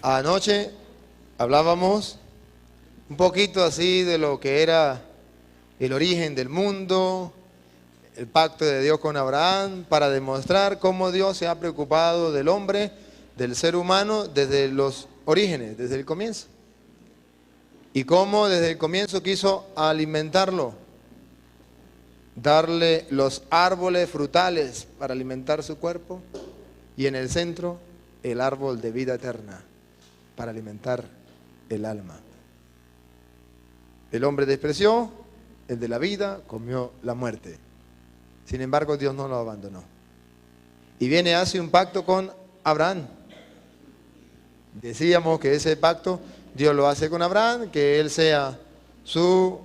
Anoche hablábamos un poquito así de lo que era el origen del mundo, el pacto de Dios con Abraham, para demostrar cómo Dios se ha preocupado del hombre, del ser humano, desde los orígenes, desde el comienzo. Y cómo desde el comienzo quiso alimentarlo, darle los árboles frutales para alimentar su cuerpo, y en el centro el árbol de vida eterna para alimentar el alma. El hombre despreció el de la vida, comió la muerte. Sin embargo, Dios no lo abandonó. Y viene, hace un pacto con Abraham. Decíamos que ese pacto Dios lo hace con Abraham, que él sea su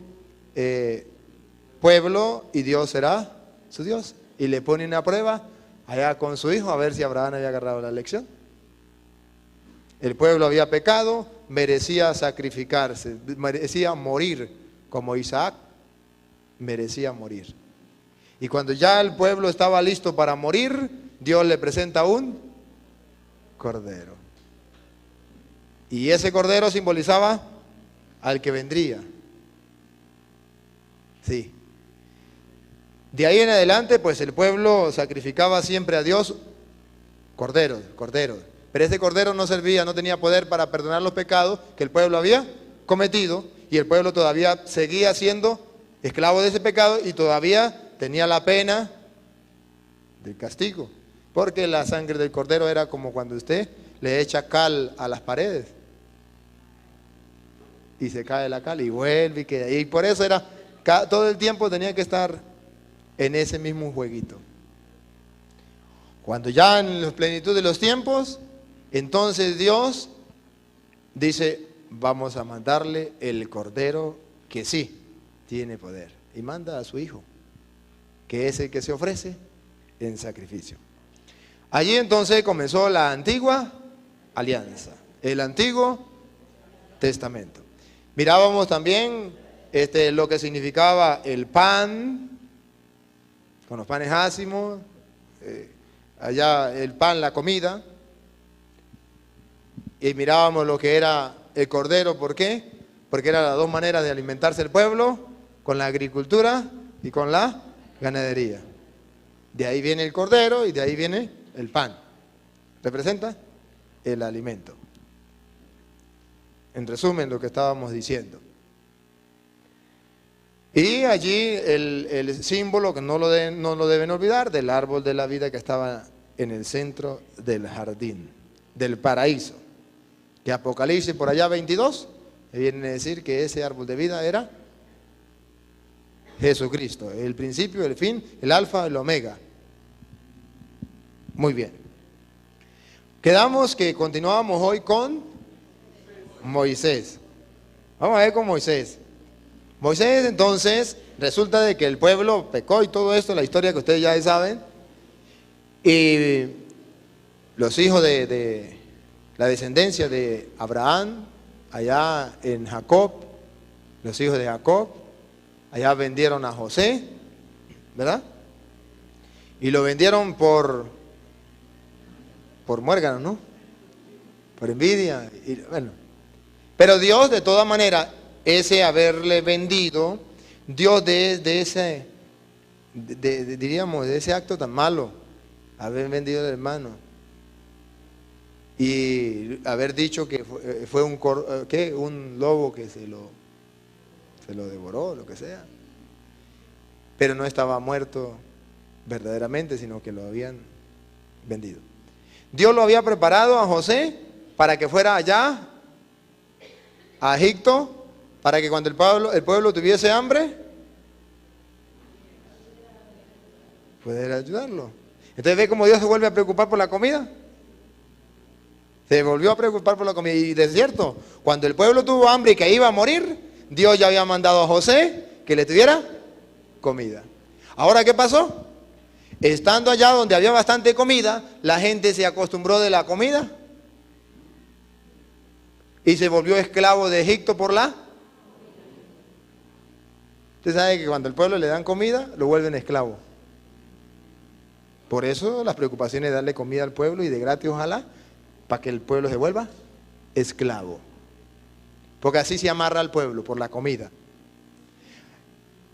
pueblo y Dios será su Dios. Y le pone una prueba allá con su hijo a ver si Abraham había agarrado la lección. El pueblo había pecado, merecía sacrificarse, merecía morir, como Isaac merecía morir. Y cuando ya el pueblo estaba listo para morir, Dios le presenta un cordero. Y ese cordero simbolizaba al que vendría. Sí. De ahí en adelante, pues el pueblo sacrificaba siempre a Dios corderos. Pero ese cordero no servía, no tenía poder para perdonar los pecados que el pueblo había cometido, y el pueblo todavía seguía siendo esclavo de ese pecado y todavía tenía la pena del castigo, porque la sangre del cordero era como cuando usted le echa cal a las paredes y se cae la cal y vuelve y queda, y por eso era, todo el tiempo tenía que estar en ese mismo jueguito. Cuando ya en la plenitud de los tiempos, entonces Dios dice, vamos a mandarle el cordero que sí tiene poder, y manda a su hijo, que es el que se ofrece en sacrificio. Allí entonces comenzó la antigua alianza, el antiguo testamento. Mirábamos también lo que significaba el pan, con los panes ácimos, allá el pan, la comida. Y mirábamos lo que era el cordero. ¿Por qué? Porque eran las dos maneras de alimentarse el pueblo, con la agricultura y con la ganadería. De ahí viene el cordero y de ahí viene el pan. Representa el alimento. En resumen, lo que estábamos diciendo. Y allí el símbolo, que no lo deben olvidar, del árbol de la vida que estaba en el centro del jardín, del paraíso. Que Apocalipsis por allá 22 viene a decir que ese árbol de vida era Jesucristo, el principio, el fin, el alfa, el omega. Muy bien. Quedamos que continuábamos hoy con Moisés. Vamos a ver con Moisés. Moisés, entonces, resulta de que el pueblo pecó y todo esto, la historia que ustedes ya saben. Y los hijos de la descendencia de Abraham, allá en Jacob, los hijos de Jacob, allá vendieron a José, ¿verdad? Y lo vendieron por muérgano, ¿no? Por envidia, y bueno. Pero Dios, de todas maneras, ese haberle vendido, Dios de ese, diríamos, de ese acto tan malo, haber vendido al hermano, y haber dicho que fue un lobo que se lo devoró, lo que sea. Pero no estaba muerto verdaderamente, sino que lo habían vendido. Dios lo había preparado a José para que fuera allá a Egipto, para que cuando el pueblo tuviese hambre, pudiera ayudarlo. Entonces ve cómo Dios se vuelve a preocupar por la comida. Se volvió a preocupar por la comida. Y de cierto, cuando el pueblo tuvo hambre y que iba a morir, Dios ya había mandado a José que le tuviera comida. Ahora, ¿qué pasó? Estando allá donde había bastante comida, la gente se acostumbró de la comida y se volvió esclavo de Egipto por la. Usted sabe que cuando al pueblo le dan comida, lo vuelven esclavo. Por eso las preocupaciones de darle comida al pueblo y de gratis, ojalá, para que el pueblo se vuelva esclavo. Porque así se amarra al pueblo, por la comida.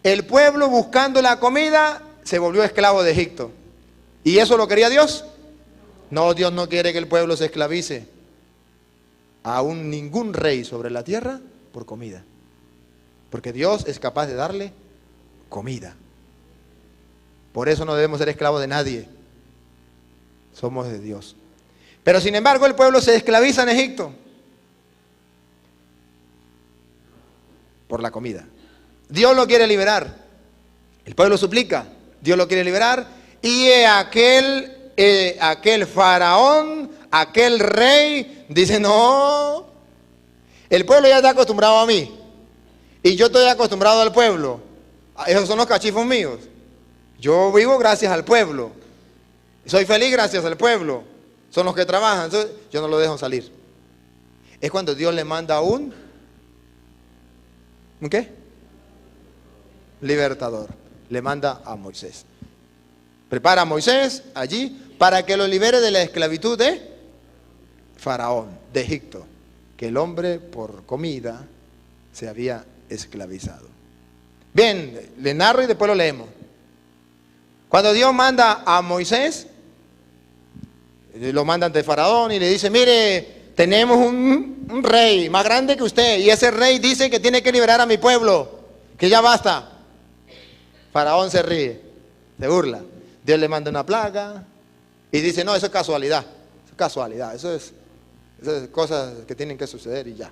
El pueblo buscando la comida se volvió esclavo de Egipto. ¿Y eso lo quería Dios? No, Dios no quiere que el pueblo se esclavice. Aún ningún rey sobre la tierra por comida. Porque Dios es capaz de darle comida. Por eso no debemos ser esclavos de nadie. Somos de Dios. Pero sin embargo el pueblo se esclaviza en Egipto. Por la comida. Dios lo quiere liberar. El pueblo suplica. Dios lo quiere liberar. Y aquel faraón, aquel rey, dice, no. El pueblo ya está acostumbrado a mí. Y yo estoy acostumbrado al pueblo. Esos son los cachifos míos. Yo vivo gracias al pueblo. Soy feliz gracias al pueblo. Son los que trabajan. Entonces, yo no lo dejo salir. Es cuando Dios le manda ¿un qué? Libertador. Le manda a Moisés. Prepara a Moisés allí para que lo libere de la esclavitud de Faraón, de Egipto. Que el hombre por comida se había esclavizado. Bien, le narro y después lo leemos. Cuando Dios manda a Moisés, lo manda ante Faraón y le dice, mire, tenemos un rey más grande que usted y ese rey dice que tiene que liberar a mi pueblo, que ya basta. Faraón se ríe, se burla. Dios le manda una plaga y dice, no, eso es casualidad, eso es cosas que tienen que suceder y ya.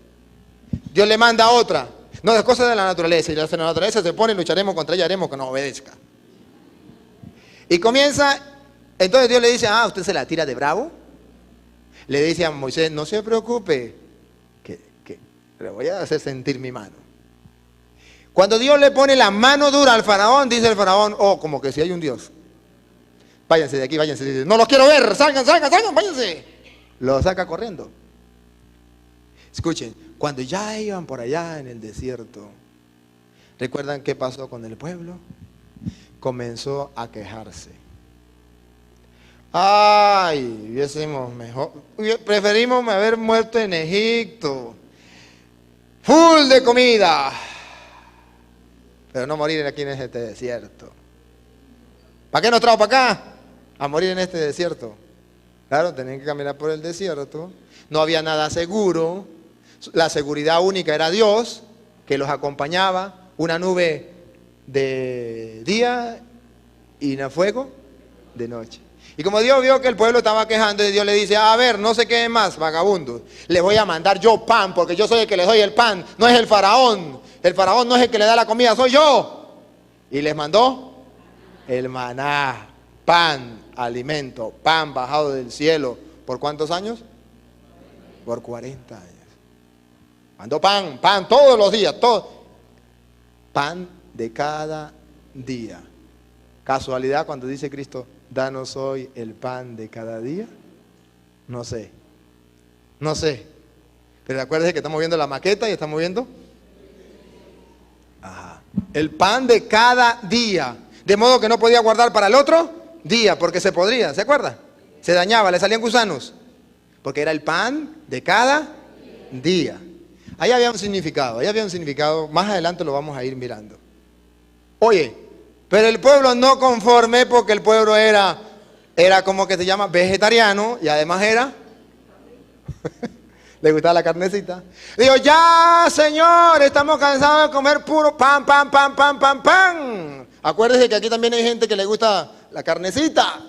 Dios le manda otra, no, es cosa de la naturaleza, y la naturaleza se pone y lucharemos contra ella, haremos que nos obedezca. Y comienza, entonces Dios le dice, ¿usted se la tira de bravo? Le dice a Moisés, no se preocupe, que le voy a hacer sentir mi mano. Cuando Dios le pone la mano dura al faraón, dice el faraón, como que si hay un Dios. Váyanse de aquí, váyanse. Dice, no los quiero ver, salgan, váyanse. Lo saca corriendo. Escuchen, cuando ya iban por allá en el desierto, ¿recuerdan qué pasó con el pueblo? Comenzó a quejarse. Ay, hubiésemos mejor, preferimos haber muerto en Egipto. Full de comida. Pero no morir aquí en este desierto. ¿Para qué nos trajo para acá? A morir en este desierto. Claro, tenían que caminar por el desierto. No había nada seguro. La seguridad única era Dios, que los acompañaba. Una nube de día y un fuego de noche. Y como Dios vio que el pueblo estaba quejando, Dios le dice, a ver, no se queden más, vagabundos. Les voy a mandar yo pan, porque yo soy el que les doy el pan. No es el faraón. El faraón no es el que le da la comida, soy yo. Y les mandó el maná, pan, alimento, pan bajado del cielo. ¿Por cuántos años? Por 40 años. Mandó pan todos los días, todo. Pan de cada día. ¿Casualidad cuando dice Cristo, danos hoy el pan de cada día? No sé. Pero acuérdense que estamos viendo la maqueta y estamos viendo el pan de cada día. De modo que no podía guardar para el otro día, porque se podría, ¿se acuerda? Se dañaba, le salían gusanos. Porque era el pan de cada día. Ahí había un significado, más adelante lo vamos a ir mirando. Oye, pero el pueblo no conforme, porque el pueblo era como que se llama vegetariano, y además le gustaba la carnecita. Digo, ya Señor, estamos cansados de comer puro pan. Acuérdese que aquí también hay gente que le gusta la carnecita.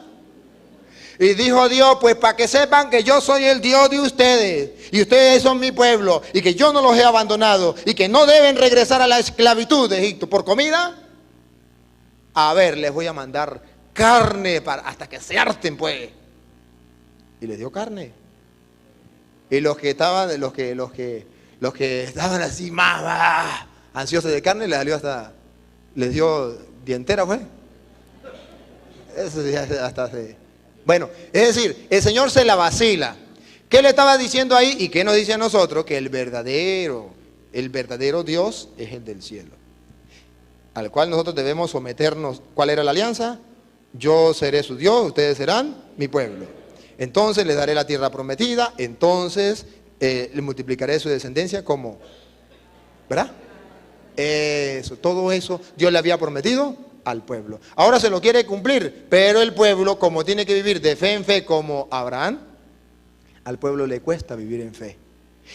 Y dijo Dios, pues para que sepan que yo soy el Dios de ustedes, y ustedes son mi pueblo, y que yo no los he abandonado, y que no deben regresar a la esclavitud de Egipto por comida. A ver, les voy a mandar carne hasta que se harten, pues. Y les dio carne. Y los que estaban así más ansiosos de carne, les dio dientera, pues. Eso ya hasta se... Bueno, es decir, el Señor se la vacila. ¿Qué le estaba diciendo ahí? ¿Y qué nos dice a nosotros? Que el verdadero Dios es el del cielo, al cual nosotros debemos someternos. ¿Cuál era la alianza? yo seré su Dios, ustedes serán mi pueblo. Entonces les daré la tierra prometida, entonces le multiplicaré su descendencia como, ¿verdad? Eso, todo eso Dios le había prometido al pueblo. Ahora se lo quiere cumplir, pero el pueblo, como tiene que vivir de fe en fe como Abraham, al pueblo le cuesta vivir en fe.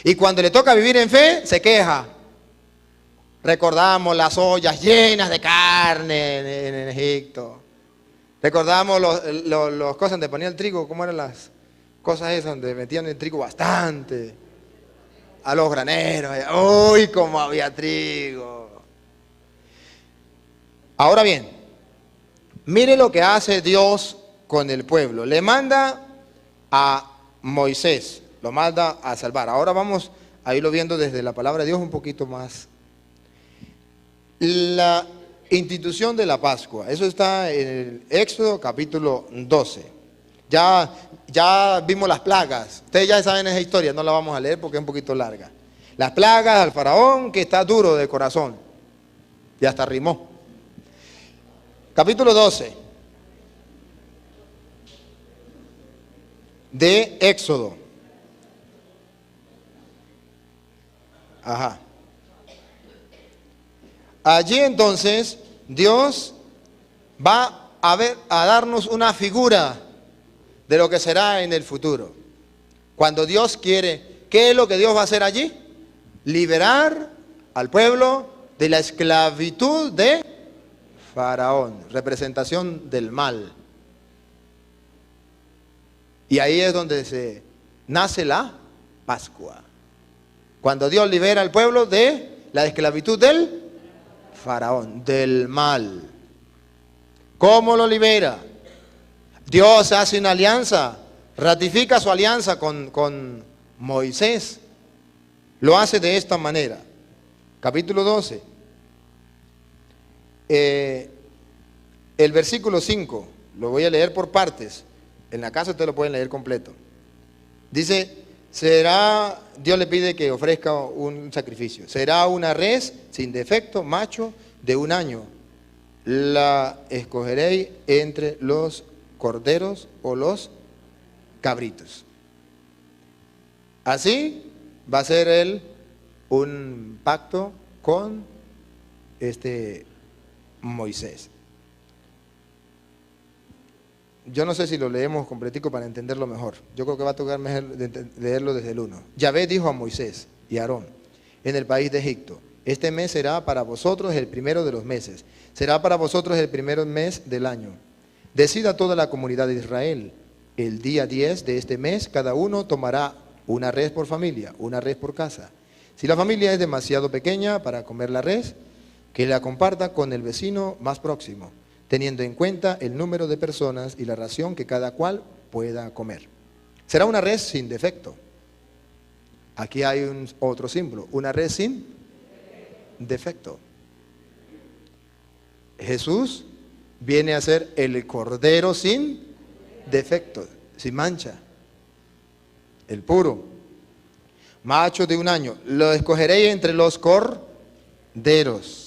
Y cuando le toca vivir en fe, se queja. Recordamos las ollas llenas de carne en Egipto. Recordamos los cosas donde ponían el trigo, ¿cómo eran las cosas esas donde metían el trigo bastante? A los graneros. ¡Uy, cómo había trigo! Ahora bien, mire lo que hace Dios con el pueblo. Le manda a Moisés, lo manda a salvar. Ahora vamos a irlo viendo desde la palabra de Dios un poquito más. La institución de la Pascua, eso está en el Éxodo capítulo 12. Ya vimos las plagas. Ustedes ya saben esa historia, no la vamos a leer porque es un poquito larga. Las plagas al faraón que está duro de corazón. Y hasta rimó. Capítulo 12 de Éxodo. Ajá. Allí entonces Dios va a darnos una figura de lo que será en el futuro. Cuando Dios quiere, ¿qué es lo que Dios va a hacer allí? Liberar al pueblo de la esclavitud de Faraón, representación del mal. Y ahí es donde se nace la Pascua. Cuando Dios libera al pueblo de la esclavitud del Faraón, del mal. ¿Cómo lo libera? Dios hace una alianza, ratifica su alianza con Moisés. Lo hace de esta manera. Capítulo 12. El versículo 5, lo voy a leer por partes. En la casa ustedes lo pueden leer completo. Dice, Dios le pide que ofrezca un sacrificio. Será una res sin defecto, macho, de 1 año. La escogeréis entre los corderos o los cabritos. Así va a ser él un pacto con Moisés. Yo no sé si lo leemos completico para entenderlo mejor. Yo creo que va a tocar mejor leerlo desde el 1. Yahvé dijo a Moisés y a Aarón en el país de Egipto: este mes será para vosotros el primero de los meses. Será para vosotros el primer mes del año. Decida toda la comunidad de Israel. El día 10 de este mes cada uno tomará una res por familia, una res por casa. Si la familia es demasiado pequeña para comer la res, que la comparta con el vecino más próximo, teniendo en cuenta el número de personas y la ración que cada cual pueda comer. Será una res sin defecto. Aquí hay otro símbolo, una res sin defecto. Jesús viene a ser el cordero sin defecto, sin mancha, el puro, macho de 1 año. Lo escogeréis entre los corderos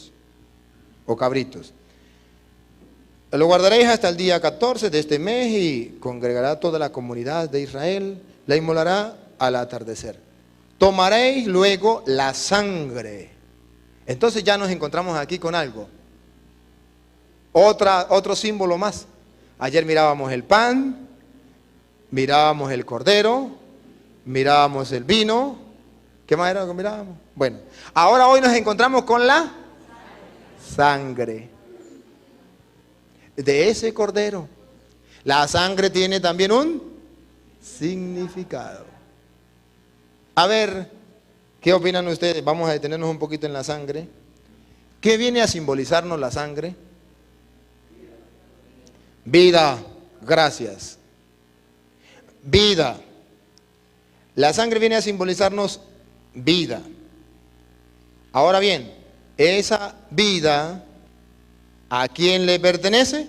o cabritos. Lo guardaréis hasta el día 14 de este mes y congregará toda la comunidad de Israel, la inmolará al atardecer. Tomaréis luego la sangre. Entonces ya nos encontramos aquí con algo. Otro símbolo más. Ayer mirábamos el pan, mirábamos el cordero, mirábamos el vino. ¿Qué más era lo que mirábamos? Bueno, ahora hoy nos encontramos con la sangre de ese cordero. La sangre tiene también un significado. A ver, ¿qué opinan ustedes? Vamos a detenernos un poquito en la sangre. ¿Qué viene a simbolizarnos la sangre? Vida, gracias. Vida. La sangre viene a simbolizarnos vida. Ahora bien, esa vida, ¿a quién le pertenece?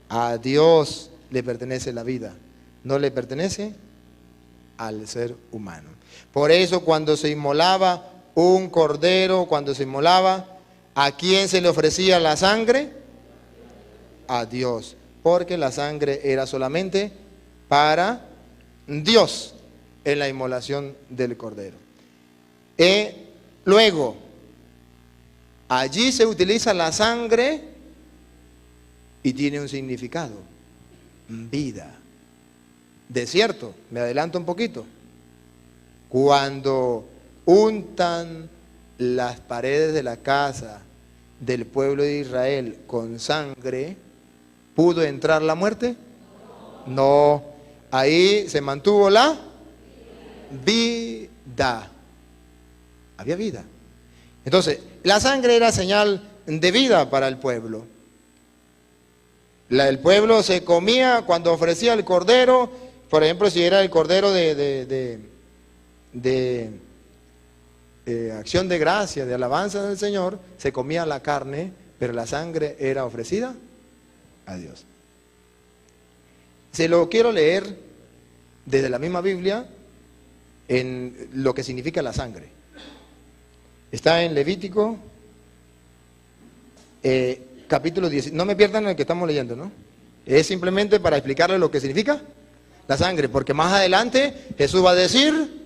A Dios le pertenece la vida, no le pertenece al ser humano. Por eso cuando se inmolaba un cordero, cuando se inmolaba, ¿A quién se le ofrecía la sangre? A Dios, porque la sangre era solamente para Dios en la inmolación del cordero. Luego, allí se utiliza la sangre y tiene un significado: vida. Desierto, me adelanto un poquito. Cuando untan las paredes de la casa del pueblo de Israel con sangre, ¿pudo entrar la muerte? No. Ahí se mantuvo la vida. Había vida. Entonces, la sangre era señal de vida para el pueblo. El pueblo se comía cuando ofrecía el cordero. Por ejemplo, si era el cordero de acción de gracia, de alabanza del Señor, se comía la carne, pero la sangre era ofrecida a Dios. Se lo quiero leer desde la misma Biblia en lo que significa la sangre. Está en Levítico, capítulo 10. No me pierdan el que estamos leyendo, ¿no? Es simplemente para explicarles lo que significa la sangre, porque más adelante Jesús va a decir,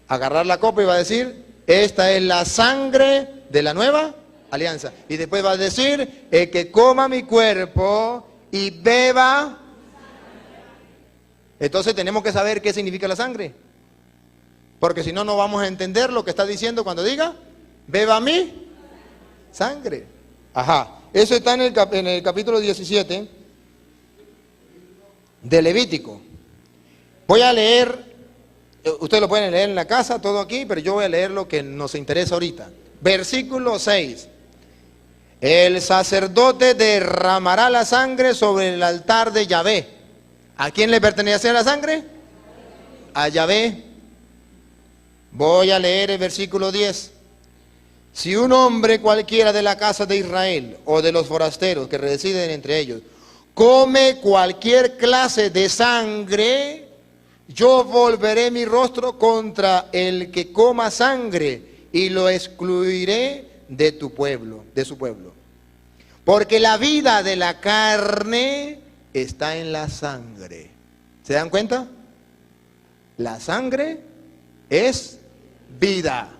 agarrar la copa y va a decir: esta es la sangre de la nueva alianza. Y después va a decir: el que coma mi cuerpo y beba. Entonces tenemos que saber qué significa la sangre, porque si no, no vamos a entender lo que está diciendo cuando diga: beba mi sangre. Ajá, eso está en el capítulo 17 de Levítico. Voy a leer. Ustedes lo pueden leer en la casa, todo aquí, pero yo voy a leer lo que nos interesa ahorita. Versículo 6. El sacerdote derramará la sangre sobre el altar de Yahvé. ¿A quién le pertenece la sangre? A Yahvé. Voy a leer el versículo 10. Si un hombre cualquiera de la casa de Israel o de los forasteros que residen entre ellos come cualquier clase de sangre, yo volveré mi rostro contra el que coma sangre y lo excluiré de tu pueblo, de su pueblo. Porque la vida de la carne está en la sangre. ¿Se dan cuenta? La sangre es vida.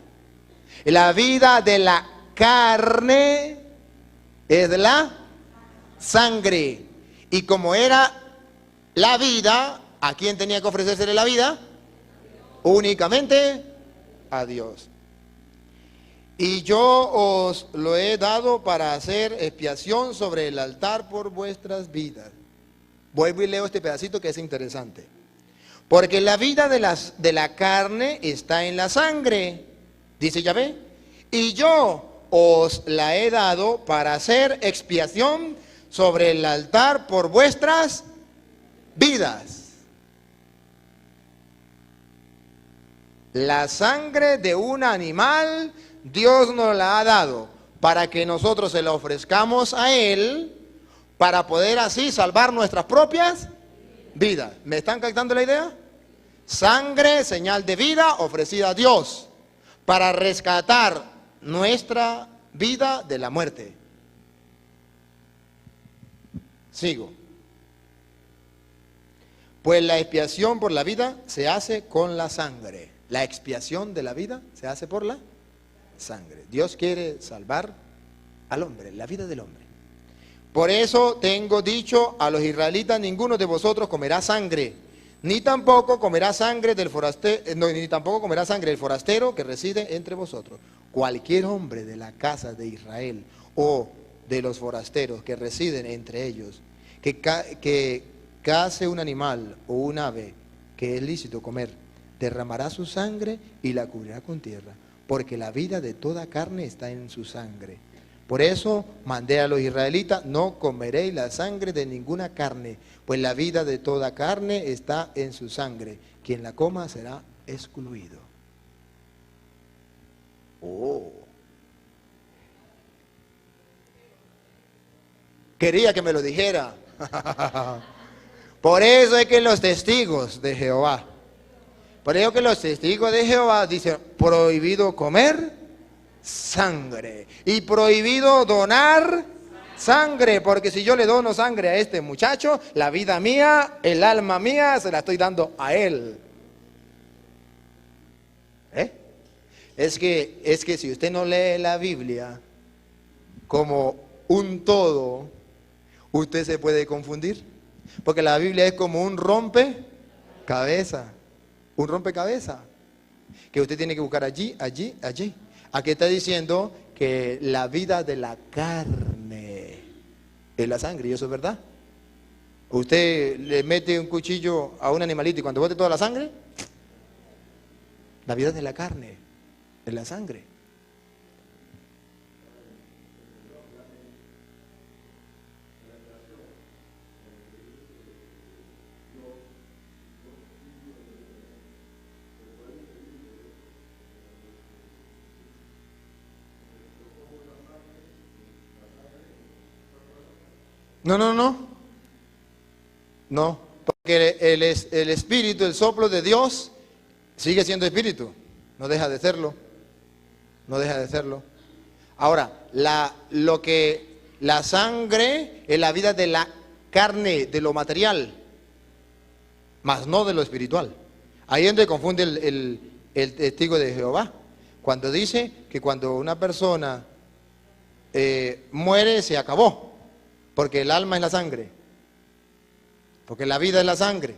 La vida de la carne es la sangre. Y como era la vida, ¿a quién tenía que ofrecérsele la vida? Únicamente a Dios. Y yo os lo he dado para hacer expiación sobre el altar por vuestras vidas. Vuelvo y leo este pedacito que es interesante. Porque la vida de la carne está en la sangre, dice Yahvé, y yo os la he dado para hacer expiación sobre el altar por vuestras vidas. La sangre de un animal Dios nos la ha dado para que nosotros se la ofrezcamos a Él, para poder así salvar nuestras propias vidas. ¿Me están captando la idea? Sangre, señal de vida ofrecida a Dios para rescatar nuestra vida de la muerte. Sigo. Pues la expiación por la vida se hace con la sangre. La expiación de la vida se hace por la sangre. Dios quiere salvar al hombre, la vida del hombre. Por eso tengo dicho a los israelitas: ninguno de vosotros comerá sangre, ni tampoco comerá sangre del forastero, ni tampoco comerá sangre del forastero que reside entre vosotros. Cualquier hombre de la casa de Israel o de los forasteros que residen entre ellos, que case un animal o un ave que es lícito comer, derramará su sangre y la cubrirá con tierra, porque la vida de toda carne está en su sangre. Por eso mandé a los israelitas: no comeréis la sangre de ninguna carne, pues la vida de toda carne está en su sangre. Quien la coma será excluido. Oh. Quería que me lo dijera. Por eso es que los testigos de Jehová, dicen: prohibido comer sangre. Y prohibido donar sangre, porque si yo le dono sangre a este muchacho, la vida mía, el alma mía, se la estoy dando a él. Es que si usted no lee la Biblia como un todo, usted se puede confundir. Porque la Biblia es como un rompecabezas. Un rompecabezas. Que usted tiene que buscar allí, allí, allí. Aquí está diciendo que la vida de la carne es la sangre, y eso es verdad. Usted le mete un cuchillo a un animalito y cuando bote toda la sangre, la vida de la carne es la sangre. No, no, no. No, porque el espíritu, el soplo de Dios sigue siendo espíritu. No deja de serlo. No deja de serlo. Ahora, la sangre es la vida de la carne, de lo material, mas no de lo espiritual. Ahí es donde confunde el testigo de Jehová. Cuando dice que cuando una persona muere, se acabó. Porque el alma es la sangre. Porque la vida es la sangre.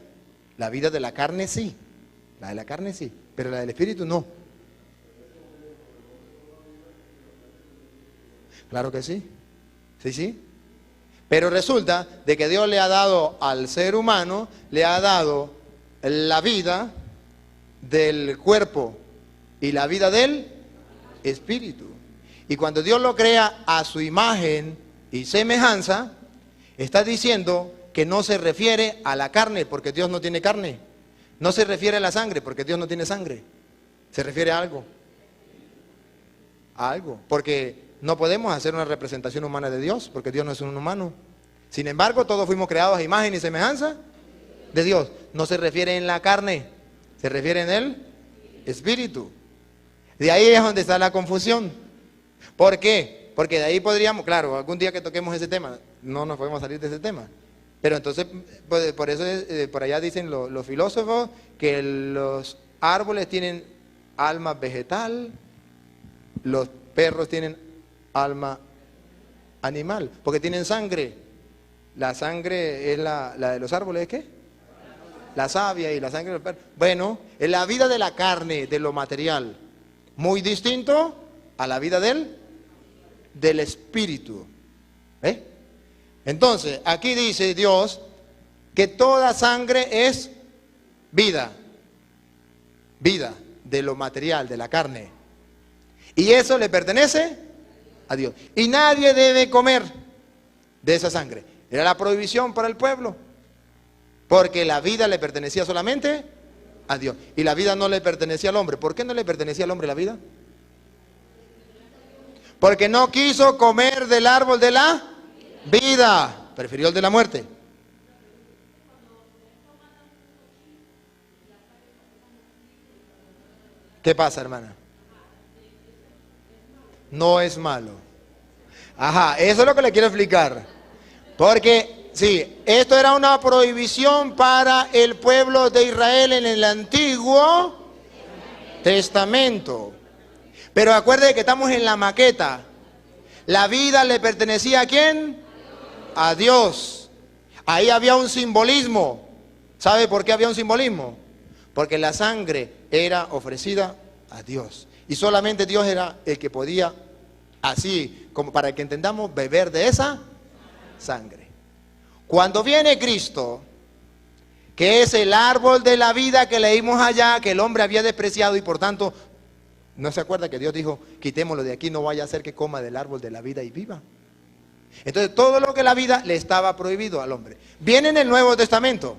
La vida de la carne sí. La de la carne sí. Pero la del espíritu no. Claro que sí. Sí, sí. Pero resulta de que Dios le ha dado al ser humano, le ha dado la vida del cuerpo y la vida del espíritu. Y cuando Dios lo crea a su imagen y semejanza, está diciendo que no se refiere a la carne, porque Dios no tiene carne. No se refiere a la sangre, porque Dios no tiene sangre. Se refiere a algo. A algo. Porque no podemos hacer una representación humana de Dios, porque Dios no es un humano. Sin embargo, todos fuimos creados a imagen y semejanza de Dios. No se refiere en la carne, se refiere en el espíritu. De ahí es donde está la confusión. ¿Por qué? Porque de ahí podríamos, claro, algún día que toquemos ese tema, no nos podemos salir de ese tema. Pero entonces, por eso por allá dicen los filósofos que los árboles tienen alma vegetal, los perros tienen alma animal, porque tienen sangre. La sangre es la de los árboles, ¿es qué? La savia y la sangre del perro. Bueno, es la vida de la carne, de lo material, muy distinto a la vida del espíritu. Entonces, aquí dice Dios que toda sangre es vida. Vida de lo material, de la carne. Y eso le pertenece a Dios. Y nadie debe comer de esa sangre. Era la prohibición para el pueblo. Porque la vida le pertenecía solamente a Dios. Y la vida no le pertenecía al hombre. ¿Por qué no le pertenecía al hombre la vida? Porque no quiso comer del árbol de la vida, prefirió el de la muerte. ¿Qué pasa, hermana? No es malo. Ajá, eso es lo que le quiero explicar. Porque, sí, esto era una prohibición para el pueblo de Israel en el Antiguo Testamento. Pero acuérdense que estamos en la maqueta. La vida le pertenecía ¿a quién? A Dios. Ahí había un simbolismo. ¿Sabe por qué había un simbolismo? Porque la sangre era ofrecida a Dios. Y solamente Dios era el que podía, así como para que entendamos, beber de esa sangre. Cuando viene Cristo, que es el árbol de la vida que leímos allá, que el hombre había despreciado y por tanto, ¿no se acuerda que Dios dijo, quitémoslo de aquí, no vaya a ser que coma del árbol de la vida y viva? Entonces todo lo que la vida le estaba prohibido al hombre. Viene en el Nuevo Testamento.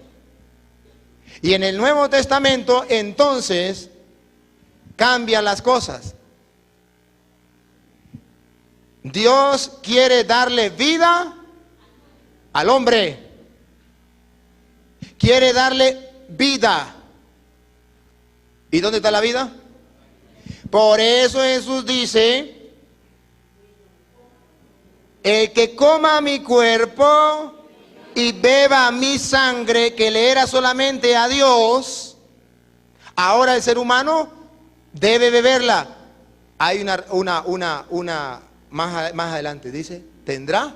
Y en el Nuevo Testamento entonces cambian las cosas. Dios quiere darle vida al hombre. Quiere darle vida. ¿Y dónde está la vida? Por eso Jesús dice el que coma mi cuerpo y beba mi sangre, que le era solamente a Dios, ahora el ser humano debe beberla. Hay más adelante, dice, tendrá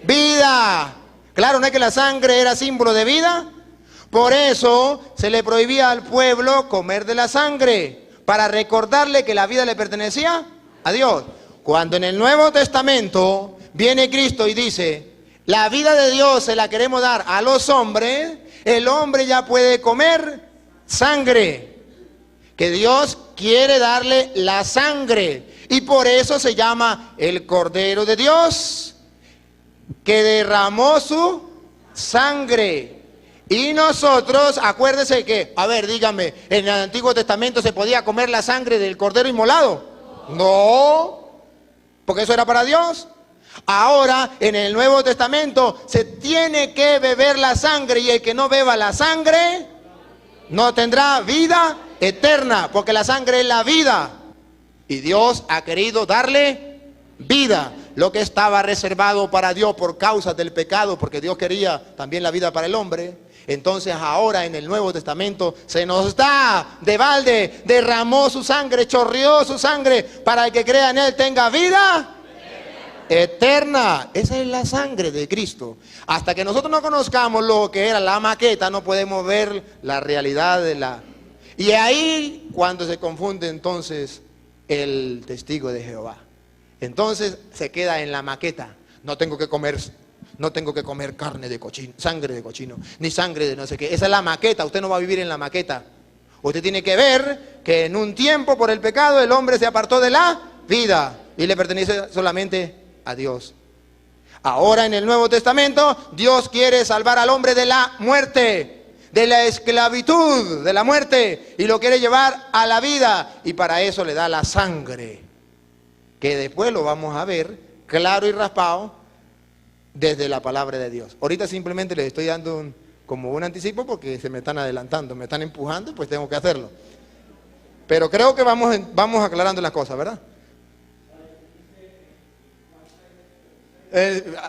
vida. Claro, ¿no es que la sangre era símbolo de vida? Por eso se le prohibía al pueblo comer de la sangre, para recordarle que la vida le pertenecía a Dios. Cuando en el Nuevo Testamento viene Cristo y dice, la vida de Dios se la queremos dar a los hombres, el hombre ya puede comer sangre, que Dios quiere darle la sangre, y por eso se llama el Cordero de Dios, que derramó su sangre. Y nosotros, acuérdese que, a ver, dígame, ¿en el Antiguo Testamento se podía comer la sangre del cordero inmolado? No, porque eso era para Dios. Ahora, en el Nuevo Testamento, se tiene que beber la sangre, y el que no beba la sangre no tendrá vida eterna, porque la sangre es la vida. Y Dios ha querido darle vida. Lo que estaba reservado para Dios por causa del pecado, porque Dios quería también la vida para el hombre. Entonces ahora en el Nuevo Testamento se nos da de balde, derramó su sangre, chorreó su sangre, para el que crea en Él tenga vida eterna. Esa es la sangre de Cristo. Hasta que nosotros no conozcamos lo que era la maqueta, no podemos ver la realidad de la... Y ahí cuando se confunde entonces el testigo de Jehová. Entonces se queda en la maqueta. No tengo que comer carne de cochino, sangre de cochino, ni sangre de no sé qué. Esa es la maqueta. Usted no va a vivir en la maqueta. Usted tiene que ver que en un tiempo por el pecado el hombre se apartó de la vida y le pertenece solamente a Dios. Ahora en el Nuevo Testamento Dios quiere salvar al hombre de la muerte, de la esclavitud, de la muerte, y lo quiere llevar a la vida, y para eso le da la sangre, que después lo vamos a ver claro y raspado desde la palabra de Dios. Ahorita simplemente les estoy dando como un anticipo porque se me están adelantando, me están empujando, pues tengo que hacerlo. Pero creo que vamos aclarando las cosas, ¿verdad?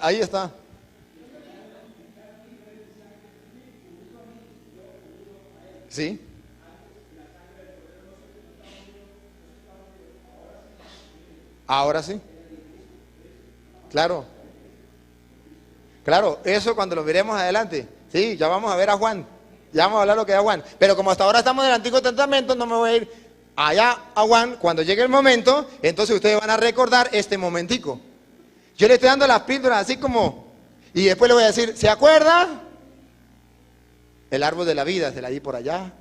Ahí está. ¿Sí? Ahora sí. Claro. Claro, eso cuando lo veremos adelante. Sí, ya vamos a ver a Juan. Ya vamos a hablar lo que es Juan. Pero como hasta ahora estamos en el Antiguo Testamento, no me voy a ir allá a Juan. Cuando llegue el momento, entonces ustedes van a recordar este momentico. Yo le estoy dando las píldoras así como... Y después le voy a decir, ¿se acuerda? El árbol de la vida se la di por allá.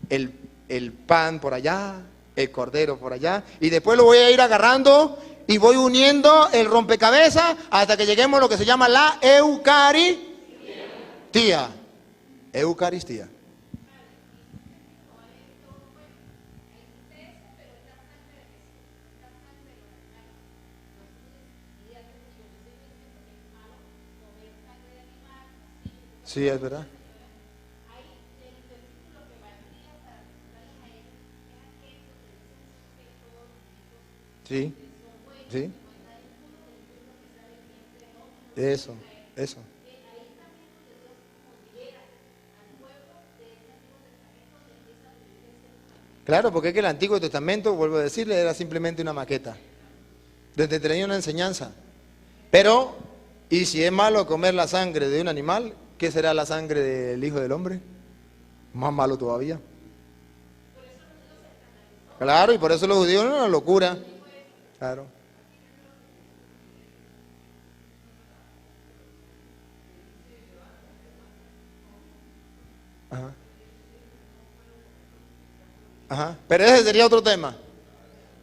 El pan por allá. El cordero por allá. Y después lo voy a ir agarrando y voy uniendo el rompecabezas hasta que lleguemos a lo que se llama la Eucaristía. Eucaristía. Sí, es verdad. Sí, sí. Eso. Claro, porque es que el Antiguo Testamento, vuelvo a decirle, era simplemente una maqueta. Desde tenía una enseñanza. Pero, ¿y si es malo comer la sangre de un animal? ¿Qué será la sangre del Hijo del Hombre? Más malo todavía. Claro, y por eso los judíos eran una locura. Claro. Ajá. Ajá. Pero ese sería otro tema.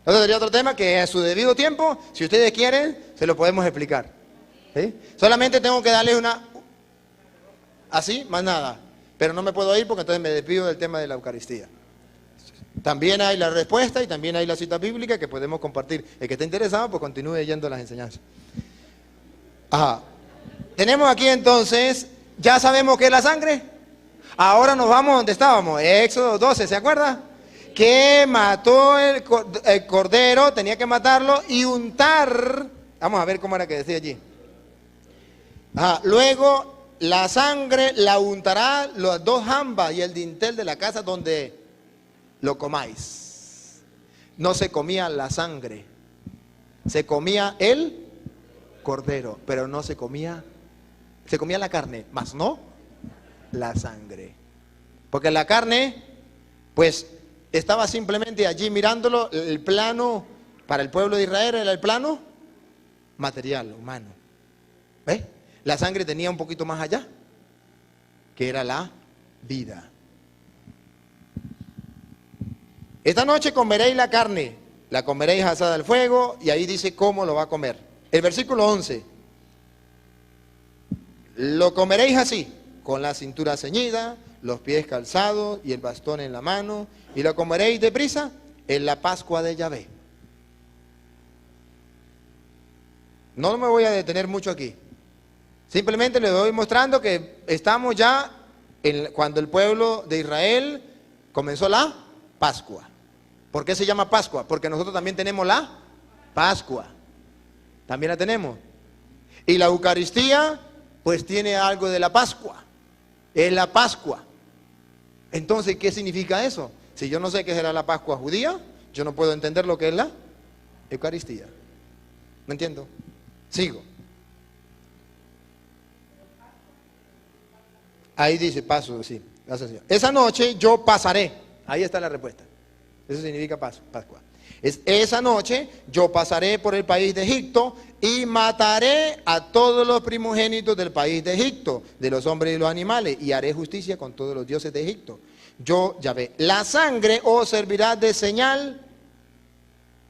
Ese sería otro tema que a su debido tiempo, si ustedes quieren, se lo podemos explicar. ¿Sí? Solamente tengo que darle una... Así, más nada. Pero no me puedo ir porque entonces me despido del tema de la Eucaristía. También hay la respuesta y también hay la cita bíblica que podemos compartir. El que esté interesado, pues continúe yendo a las enseñanzas. Ajá. Tenemos aquí entonces, ya sabemos qué es la sangre. Ahora nos vamos donde estábamos. Éxodo 12, ¿se acuerda? Que mató el cordero, tenía que matarlo y untar Vamos a ver cómo era que decía allí. Luego la sangre la untará las dos jambas y el dintel de la casa donde lo comáis. No se comía la sangre, se comía el cordero, pero no se comía, se comía la carne, mas no la sangre. Porque la carne, pues, estaba simplemente allí mirándolo. El plano para el pueblo de Israel era el plano material, humano. ¿Ves? La sangre tenía un poquito más allá, que era la vida. Esta noche comeréis la carne, la comeréis asada al fuego, y ahí dice cómo lo va a comer. El versículo 11. Lo comeréis así, con la cintura ceñida, los pies calzados y el bastón en la mano, y lo comeréis deprisa en la Pascua de Yahvé. No me voy a detener mucho aquí. Simplemente les voy mostrando que estamos ya cuando el pueblo de Israel comenzó la Pascua. ¿Por qué se llama Pascua? Porque nosotros también tenemos la Pascua. También la tenemos. Y la Eucaristía, pues tiene algo de la Pascua. Es la Pascua. Entonces, ¿qué significa eso? Si yo no sé qué será la Pascua judía, yo no puedo entender lo que es la Eucaristía. ¿Me entiendo? Sigo. Ahí dice, paso, sí. Esa noche yo pasaré. Ahí está la respuesta. Eso significa Pascua. Esa noche yo pasaré por el país de Egipto y mataré a todos los primogénitos del país de Egipto, de los hombres y los animales, y haré justicia con todos los dioses de Egipto. Yo, Yahvé, la sangre os servirá de señal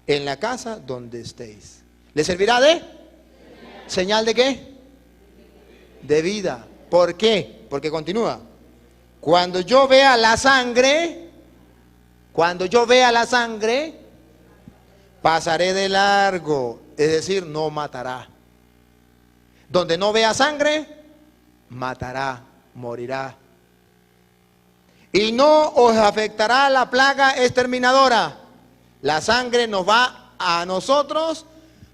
en la casa donde estéis. ¿Le servirá de? ¿Señal de qué? De vida. ¿Por qué? Porque continúa. Cuando yo vea la sangre, pasaré de largo, es decir, no matará. Donde no vea sangre, matará, morirá. Y no os afectará la plaga exterminadora. La sangre nos va a nosotros,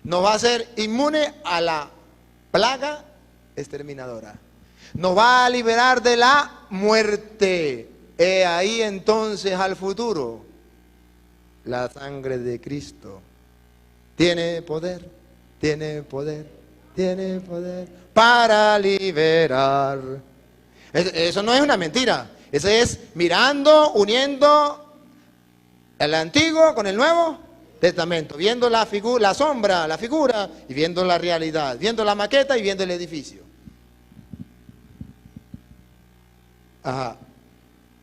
nos va a hacer inmune a la plaga exterminadora. Nos va a liberar de la muerte. He ahí entonces al futuro. La sangre de Cristo tiene poder, tiene poder, tiene poder para liberar. Eso no es una mentira. Eso es mirando, uniendo el Antiguo con el Nuevo Testamento, viendo la figura, la sombra, la figura, y viendo la realidad, viendo la maqueta y viendo el edificio.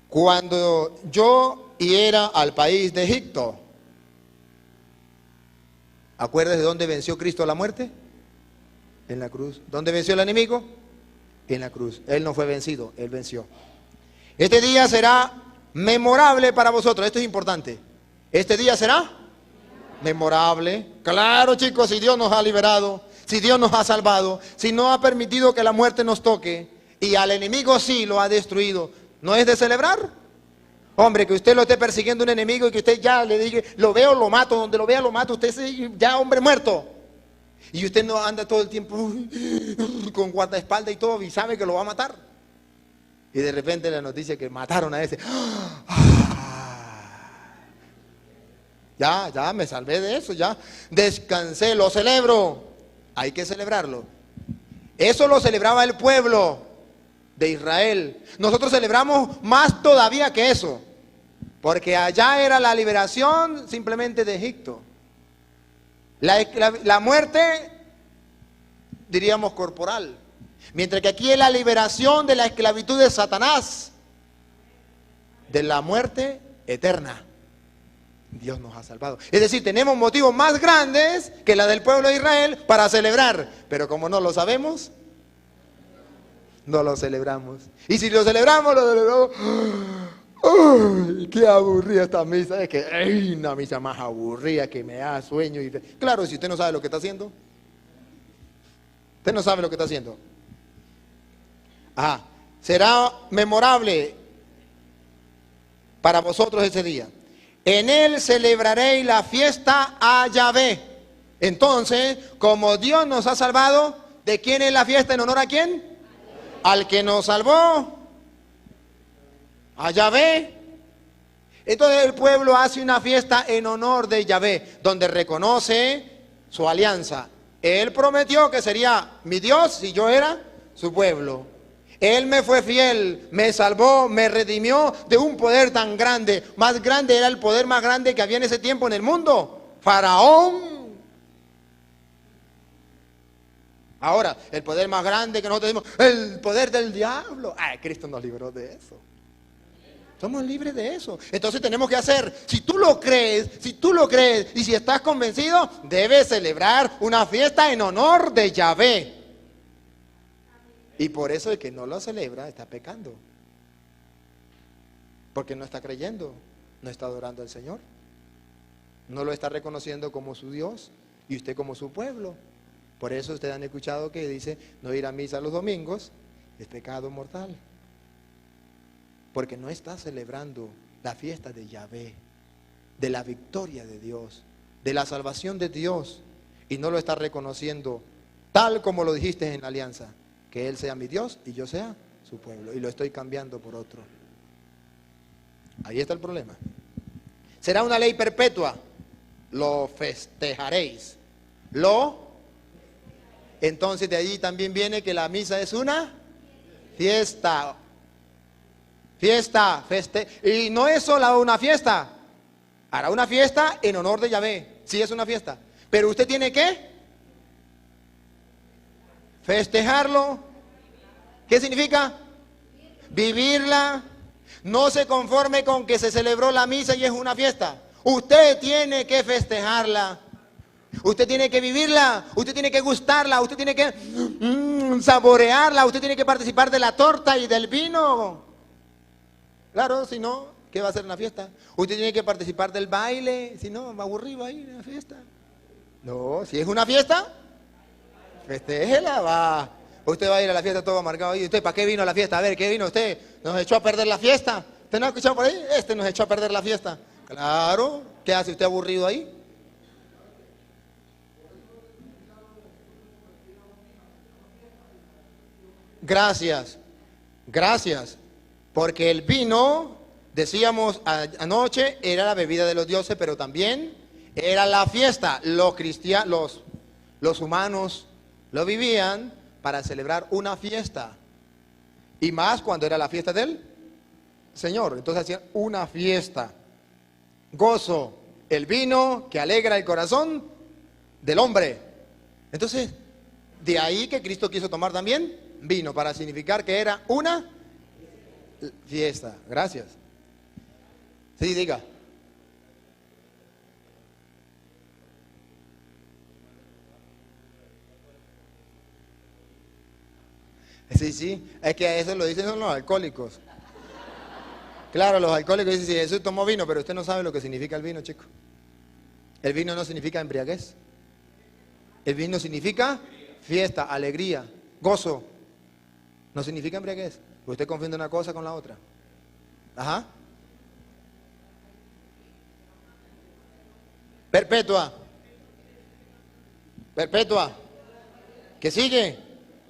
Cuando yo hiera al país de Egipto, ¿acuerdas de dónde venció Cristo la muerte? En la cruz. ¿Dónde venció el enemigo? En la cruz. Él no fue vencido, Él venció. Este día será memorable para vosotros. Esto es importante. Este día será memorable. Claro, chicos, si Dios nos ha liberado, si Dios nos ha salvado, si no ha permitido que la muerte nos toque, y al enemigo sí lo ha destruido, ¿no es de celebrar? Hombre, que usted lo esté persiguiendo un enemigo y que usted ya le diga, lo veo, lo mato, donde lo vea, lo mato, usted es ya hombre muerto. Y usted no anda todo el tiempo con guardaespaldas y todo y sabe que lo va a matar. Y de repente la noticia que mataron a ese. Ya me salvé de eso, ya descansé, lo celebro. Hay que celebrarlo. Eso lo celebraba el pueblo de Israel. Nosotros celebramos más todavía que eso, porque allá era la liberación simplemente de Egipto. La muerte, diríamos, corporal. Mientras que aquí es la liberación de la esclavitud de Satanás, de la muerte eterna. Dios nos ha salvado. Es decir, tenemos motivos más grandes que la del pueblo de Israel para celebrar. Pero como no lo sabemos, no lo celebramos. Y si lo celebramos, lo celebramos. ¡Uy, qué aburrida esta misa! Es que ¡ay, una misa más aburrida que me da sueño! Claro, si usted no sabe lo que está haciendo. Usted no sabe lo que está haciendo. Será memorable para vosotros ese día. En él celebraréis la fiesta a Yahvé. Entonces, como Dios nos ha salvado, ¿de quién es la fiesta? ¿En honor a quién? Al que nos salvó, a Yahvé. Entonces el pueblo hace una fiesta en honor de Yahvé, donde reconoce su alianza. Él prometió que sería mi Dios si yo era su pueblo. Él me fue fiel, me salvó, me redimió de un poder tan grande. Más grande era el poder más grande que había en ese tiempo en el mundo. Faraón. Ahora, el poder más grande que nosotros decimos, el poder del diablo. Ay, Cristo nos libró de eso. Somos libres de eso. Entonces tenemos que hacer, si tú lo crees y si estás convencido, debes celebrar una fiesta en honor de Yahvé. Y por eso el que no lo celebra está pecando. Porque no está creyendo, no está adorando al Señor. No lo está reconociendo como su Dios y usted como su pueblo. Por eso ustedes han escuchado que dice, no ir a misa los domingos es pecado mortal. Porque no está celebrando la fiesta de Yahvé, de la victoria de Dios, de la salvación de Dios. Y no lo está reconociendo tal como lo dijiste en la alianza. Que Él sea mi Dios y yo sea su pueblo. Y lo estoy cambiando por otro. Ahí está el problema. Será una ley perpetua. Lo festejaréis. Entonces de allí también viene que la misa es una fiesta. Y no es solo una fiesta. Hará una fiesta en honor de Yahvé. Sí, es una fiesta. Pero usted tiene que festejarlo. ¿Qué significa? Vivirla. No se conforme con que se celebró la misa y es una fiesta. Usted tiene que festejarla. Usted tiene que vivirla. Usted tiene que gustarla. Usted tiene que saborearla. Usted tiene que participar de la torta y del vino. Claro, si no, ¿qué va a hacer en la fiesta? Usted tiene que participar del baile. Si no, va aburrido ahí en la fiesta. No, si es una fiesta, festéjela, va. Usted va a ir a la fiesta todo amargado. ¿Y usted para qué vino a la fiesta? A ver, ¿qué vino usted? ¿Nos echó a perder la fiesta? ¿Usted no ha escuchado por ahí? Nos echó a perder la fiesta. Claro, ¿qué hace usted aburrido ahí? Gracias, porque el vino, decíamos anoche, era la bebida de los dioses, pero también era la fiesta. Los humanos lo vivían para celebrar una fiesta, y más cuando era la fiesta del Señor. Entonces hacían una fiesta, gozo, el vino que alegra el corazón del hombre. Entonces, de ahí que Cristo quiso tomar también vino, para significar que era una fiesta. Gracias. Sí, diga. Sí, es que eso lo dicen los alcohólicos. Claro, los alcohólicos dicen, si Jesús tomó vino, pero usted no sabe lo que significa el vino, chico. El vino no significa embriaguez. El vino significa fiesta, alegría, gozo. No significa embriaguez. Usted confunde una cosa con la otra. Ajá. Perpetua. Que sigue,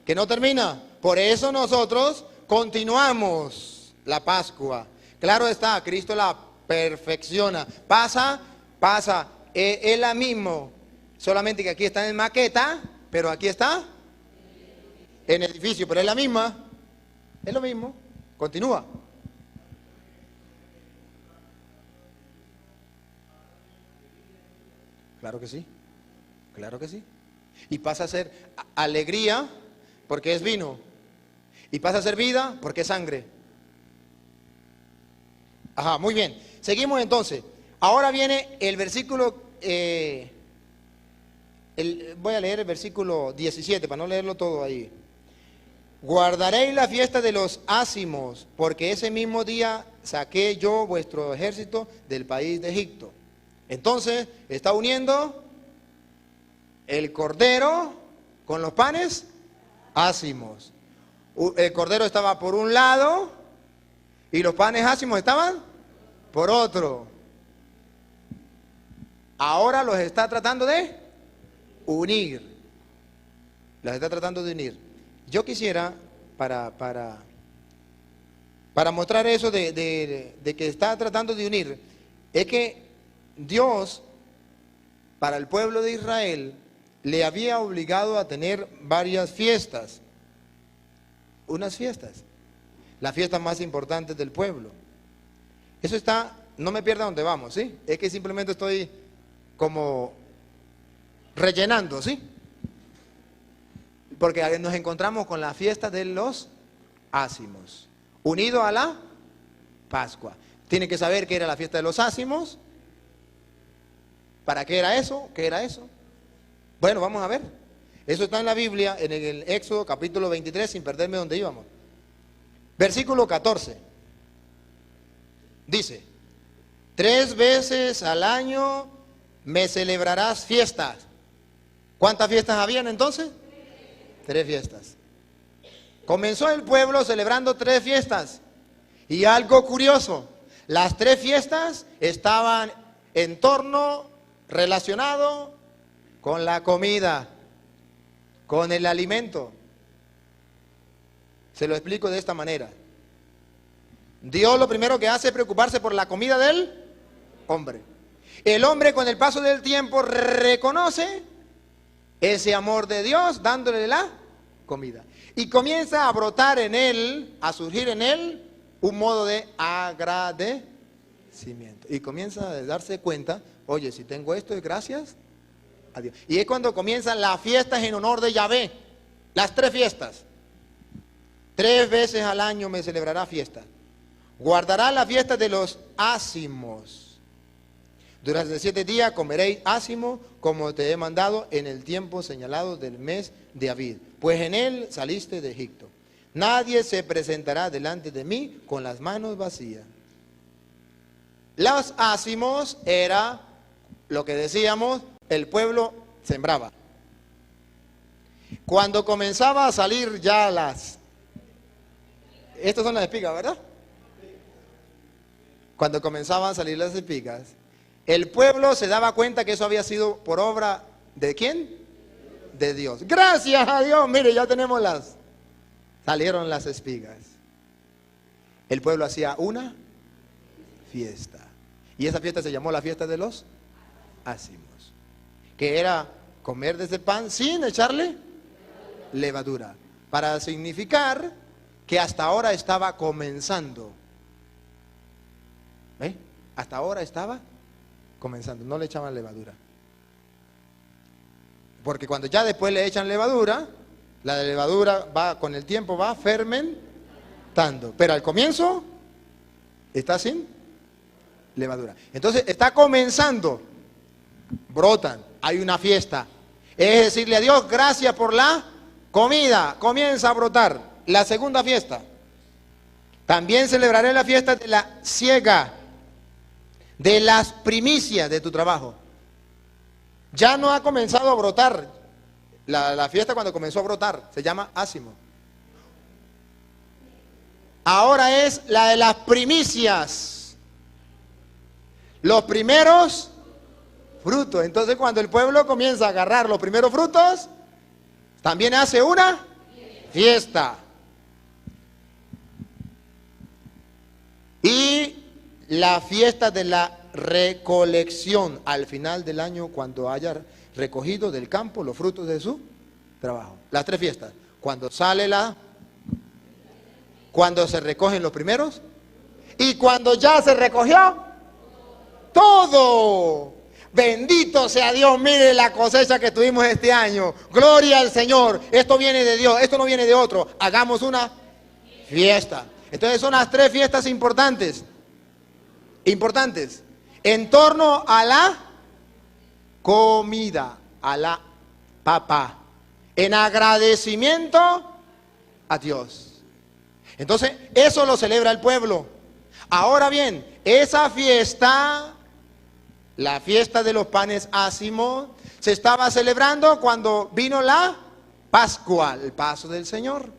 que no termina. Por eso nosotros continuamos la Pascua. Claro está, Cristo la perfecciona. Pasa, es la mismo. Solamente que aquí está en maqueta, pero aquí está en edificio, pero es la misma. Es lo mismo. Continúa. Claro que sí. Y pasa a ser alegría porque es vino. Y pasa a ser vida porque es sangre. Ajá, muy bien. Seguimos entonces. Ahora viene el versículo, voy a leer el versículo 17 para no leerlo todo ahí. Guardaréis la fiesta de los ácimos, porque ese mismo día saqué yo vuestro ejército del país de Egipto. Entonces, está uniendo el cordero con los panes ácimos. El cordero estaba por un lado y los panes ácimos estaban por otro. Ahora los está tratando de unir. Las está tratando de unir. Yo quisiera, para mostrar eso de que está tratando de unir, es que Dios, para el pueblo de Israel, le había obligado a tener varias fiestas. Unas fiestas. Las fiestas más importantes del pueblo. Eso está, no me pierda donde vamos, ¿sí? Es que simplemente estoy como rellenando, ¿sí? Porque nos encontramos con la fiesta de los ácimos, unido a la Pascua. Tienen que saber qué era la fiesta de los ácimos. ¿Para qué era eso? ¿Qué era eso? Bueno, vamos a ver. Eso está en la Biblia, en el Éxodo capítulo 23, sin perderme donde íbamos. Versículo 14. Dice, 3 veces al año me celebrarás fiestas. ¿Cuántas fiestas habían entonces? 3 fiestas. Comenzó el pueblo celebrando 3 fiestas. Y algo curioso, las 3 fiestas estaban en torno relacionado con la comida, con el alimento. Se lo explico de esta manera. Dios lo primero que hace es preocuparse por la comida del hombre. El hombre con el paso del tiempo reconoce ese amor de Dios dándole la comida. Y comienza a brotar en él, a surgir en él un modo de agradecimiento. Y comienza a darse cuenta, oye, si tengo esto es gracias a Dios. Y es cuando comienzan las fiestas en honor de Yahvé. Las 3 fiestas. 3 veces al año me celebrará fiesta. Guardará la fiesta de los ácimos. Durante 7 días comeréis ácimo, como te he mandado en el tiempo señalado del mes de Abib, pues en él saliste de Egipto. Nadie se presentará delante de mí con las manos vacías. Los ácimos era lo que decíamos, el pueblo sembraba. Cuando comenzaba a salir ya estas son las espigas, ¿verdad? Cuando comenzaban a salir las espigas, el pueblo se daba cuenta que eso había sido por obra ¿de quién? De Dios. Gracias a Dios, mire, ya tenemos salieron las espigas. El pueblo hacía una fiesta. Y esa fiesta se llamó la fiesta de los ácimos, que era comer de ese pan sin echarle levadura, para significar que hasta ahora estaba comenzando. ¿Ve? Hasta ahora estaba comenzando, no le echaban levadura. Porque cuando ya después le echan levadura, la levadura va con el tiempo va fermentando, pero al comienzo está sin levadura. Entonces está comenzando, brotan, hay una fiesta. Es decirle a Dios, gracias por la comida, comienza a brotar. La segunda fiesta, también celebraré la fiesta de la siega, de las primicias de tu trabajo. Ya no ha comenzado a brotar. La fiesta cuando comenzó a brotar se llama ácimo. Ahora es la de las primicias, los primeros frutos. Entonces cuando el pueblo comienza a agarrar los primeros frutos, también hace una fiesta. Y la fiesta de la recolección al final del año, cuando haya recogido del campo los frutos de su trabajo. Las 3 fiestas. Cuando cuando se recogen los primeros y cuando ya se recogió todo. Bendito sea Dios, mire la cosecha que tuvimos este año. Gloria al Señor. Esto viene de Dios, esto no viene de otro. Hagamos una fiesta. Entonces son las 3 fiestas importantes. En torno a la comida, a la papa, en agradecimiento a Dios. Entonces, eso lo celebra el pueblo. Ahora bien, esa fiesta, la fiesta de los panes ácimos, se estaba celebrando cuando vino la Pascua, el paso del Señor.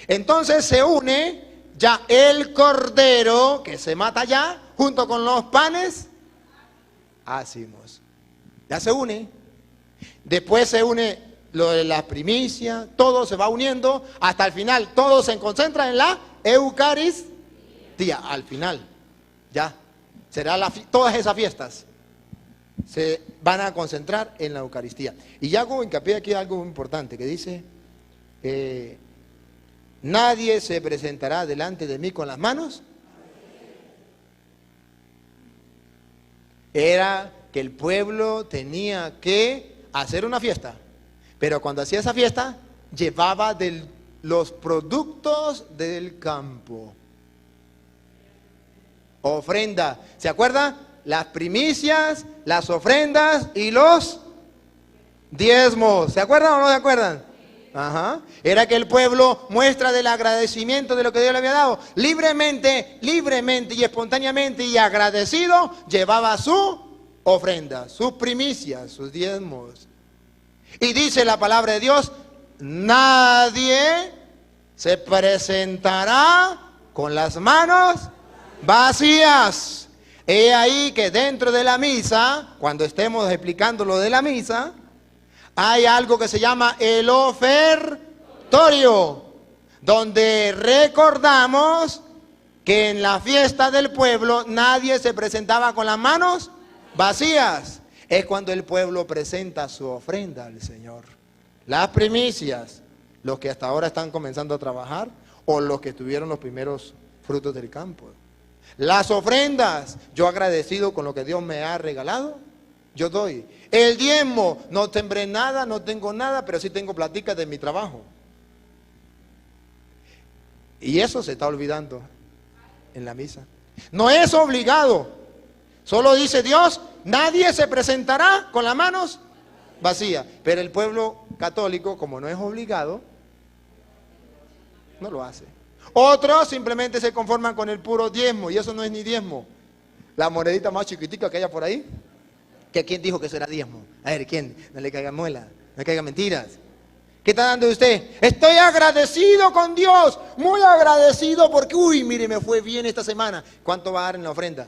Entonces se une ya el cordero que se mata ya, junto con los panes ácimos. Ya se une. Después se une lo de la primicia, todo se va uniendo hasta el final, todo se concentra en la Eucaristía. Al final, ya, será todas esas fiestas se van a concentrar en la Eucaristía. Y hago hincapié aquí algo importante que dice, nadie se presentará delante de mí con las manos. Era que el pueblo tenía que hacer una fiesta, pero cuando hacía esa fiesta, llevaba los productos del campo. Ofrenda, ¿se acuerda? Las primicias, las ofrendas y los diezmos. ¿Se acuerdan o no se acuerdan? Ajá. Era que el pueblo muestra del agradecimiento de lo que Dios le había dado. Libremente y espontáneamente y agradecido, llevaba su ofrenda, sus primicias, sus diezmos. Y dice la palabra de Dios, nadie se presentará con las manos vacías. He ahí que dentro de la misa, cuando estemos explicando lo de la misa, hay algo que se llama el ofertorio, donde recordamos que en la fiesta del pueblo nadie se presentaba con las manos vacías. Es cuando el pueblo presenta su ofrenda al Señor. Las primicias, los que hasta ahora están comenzando a trabajar o los que tuvieron los primeros frutos del campo. Las ofrendas, yo agradecido con lo que Dios me ha regalado, yo doy. El diezmo, no sembré nada, no tengo nada, pero sí tengo platica de mi trabajo. Y eso se está olvidando en la misa. No es obligado. Solo dice Dios, nadie se presentará con las manos vacías. Pero el pueblo católico, como no es obligado, no lo hace. Otros simplemente se conforman con el puro diezmo, y eso no es ni diezmo. La monedita más chiquitica que haya por ahí, que ¿quién dijo que eso era diezmo? A ver, ¿quién? No le caiga muela, no le caiga mentiras. ¿Qué está dando usted? Estoy agradecido con Dios, muy agradecido porque, uy, mire, me fue bien esta semana. ¿Cuánto va a dar en la ofrenda?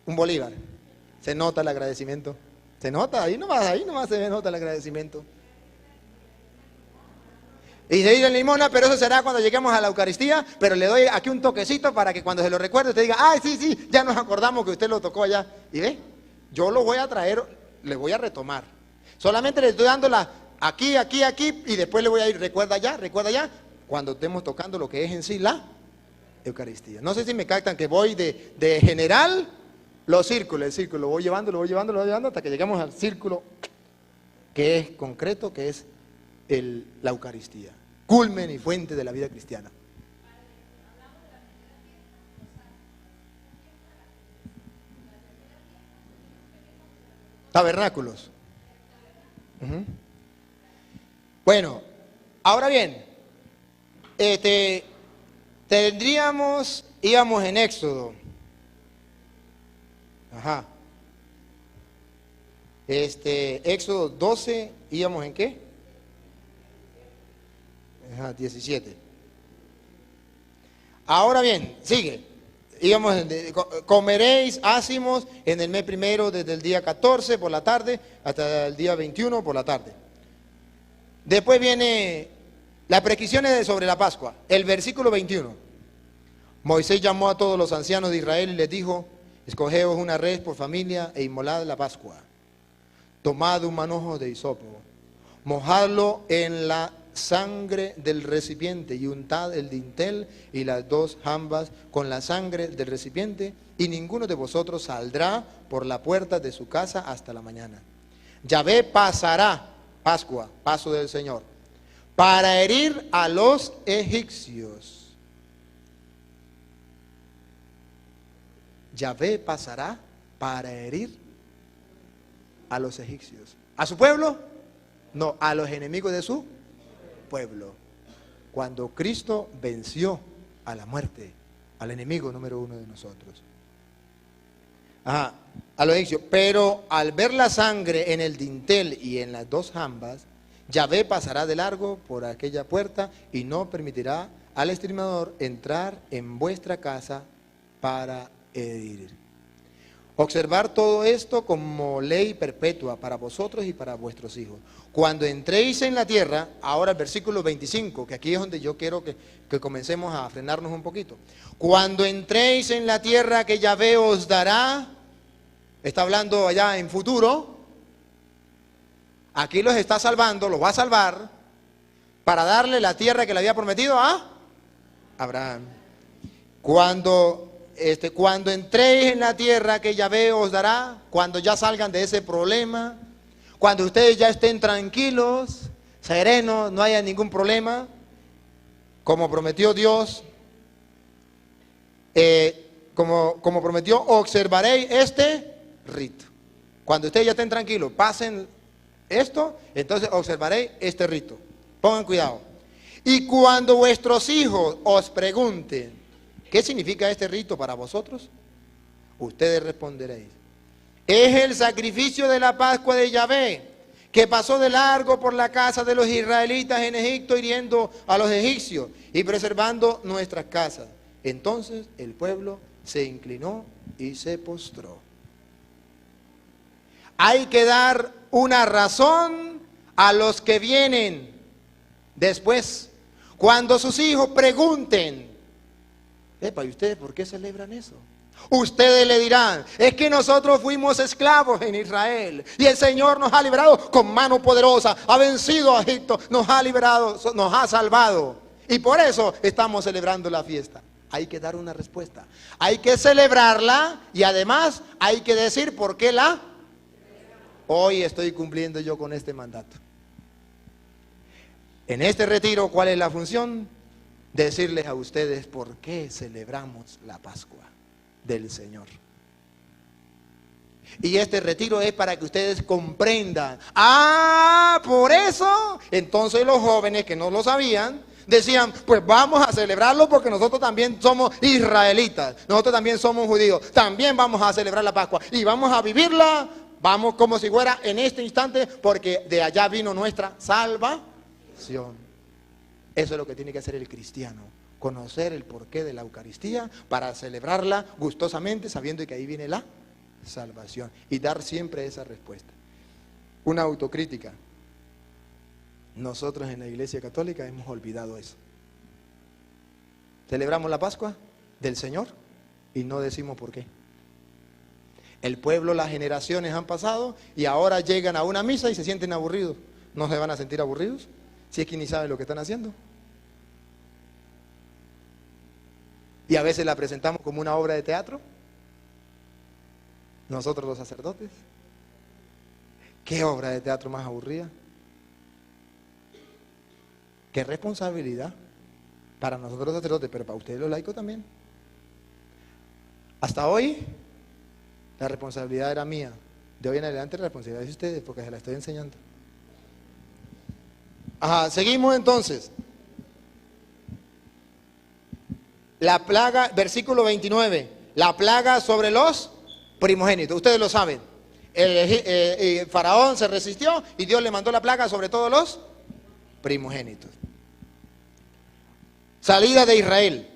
Un bolívar. Se nota el agradecimiento. Se nota, ahí nomás se nota el agradecimiento. Y se dice limona, pero eso será cuando lleguemos a la Eucaristía, pero le doy aquí un toquecito para que cuando se lo recuerde usted diga, ay, sí, ya nos acordamos que usted lo tocó allá. Y ve, yo lo voy a traer, le voy a retomar. Solamente le estoy dando aquí, y después le voy a ir, recuerda ya, cuando estemos tocando lo que es en sí la Eucaristía. No sé si me captan que voy de general, el círculo, lo voy llevando hasta que lleguemos al círculo que es concreto, que es la Eucaristía, culmen y fuente de la vida cristiana. Tabernáculos. Bueno, ahora bien, íbamos en Éxodo. Ajá. Éxodo 12, íbamos en ¿qué? 17. Ahora bien, sigue. Íbamos comeréis ácimos en el mes primero desde el día 14 por la tarde hasta el día 21 por la tarde. Después viene las prescripciones sobre la Pascua. El versículo 21. Moisés llamó a todos los ancianos de Israel y les dijo, escogeos una res por familia e inmolad la Pascua. Tomad un manojo de hisopo, mojadlo en la sangre del recipiente y untad el dintel y las dos jambas con la sangre del recipiente, y ninguno de vosotros saldrá por la puerta de su casa hasta la mañana. Yahvé pasará, Pascua, paso del Señor, para herir a los egipcios. Yahvé pasará para herir a los egipcios. ¿A su pueblo? No, a los enemigos de su pueblo. Cuando Cristo venció a la muerte, al enemigo número uno de nosotros. A los egipcios. Pero al ver la sangre en el dintel y en las dos jambas, Yahvé pasará de largo por aquella puerta y no permitirá al exterminador entrar en vuestra casa para herir. Observar todo esto como ley perpetua para vosotros y para vuestros hijos. Cuando entréis en la tierra, ahora el versículo 25, que aquí es donde yo quiero que comencemos a frenarnos un poquito. Cuando entréis en la tierra que Yahvé os dará, está hablando allá en futuro, aquí los está salvando, los va a salvar, para darle la tierra que le había prometido a Abraham. Cuando entréis en la tierra que Yahvé os dará, cuando ya salgan de ese problema, cuando ustedes ya estén tranquilos, serenos, no haya ningún problema, como prometió Dios, como prometió, observaréis este rito. Cuando ustedes ya estén tranquilos, pasen esto, entonces observaréis este rito. Pongan cuidado. Y cuando vuestros hijos os pregunten, ¿qué significa este rito para vosotros? Ustedes responderéis: es el sacrificio de la Pascua de Yahvé, que pasó de largo por la casa de los israelitas en Egipto, hiriendo a los egipcios y preservando nuestras casas. Entonces el pueblo se inclinó y se postró. Hay que dar una razón a los que vienen después. Cuando sus hijos pregunten: epa, ¿y ustedes por qué celebran eso? Ustedes le dirán: es que nosotros fuimos esclavos en Israel y el Señor nos ha liberado con mano poderosa, ha vencido a Egipto, nos ha liberado, nos ha salvado y por eso estamos celebrando la fiesta. Hay que dar una respuesta, hay que celebrarla y además hay que decir por qué hoy estoy cumpliendo yo con este mandato. En este retiro, ¿cuál es la función? Decirles a ustedes por qué celebramos la Pascua del Señor. Y este retiro es para que ustedes comprendan. Ah, por eso. Entonces los jóvenes que no lo sabían decían: pues vamos a celebrarlo porque nosotros también somos israelitas, nosotros también somos judíos, también vamos a celebrar la Pascua y vamos a vivirla, vamos como si fuera en este instante, porque de allá vino nuestra salvación. Eso es lo que tiene que hacer el cristiano: conocer el porqué de la Eucaristía para celebrarla gustosamente, sabiendo que ahí viene la salvación, y dar siempre esa respuesta. Una autocrítica: nosotros en la Iglesia Católica hemos olvidado eso. Celebramos la Pascua del Señor y no decimos por qué. El pueblo, las generaciones han pasado y ahora llegan a una misa y se sienten aburridos. ¿No se van a sentir aburridos si es que ni saben lo que están haciendo? Y a veces la presentamos como una obra de teatro, nosotros los sacerdotes. ¿Qué obra de teatro más aburrida? ¿Qué responsabilidad para nosotros los sacerdotes, pero para ustedes los laicos también? Hasta hoy la responsabilidad era mía, de hoy en adelante la responsabilidad es de ustedes, porque se la estoy enseñando. Ajá, seguimos entonces. La plaga, versículo 29, la plaga sobre los primogénitos. Ustedes lo saben. El faraón se resistió y Dios le mandó la plaga sobre todos los primogénitos. Salida de Israel,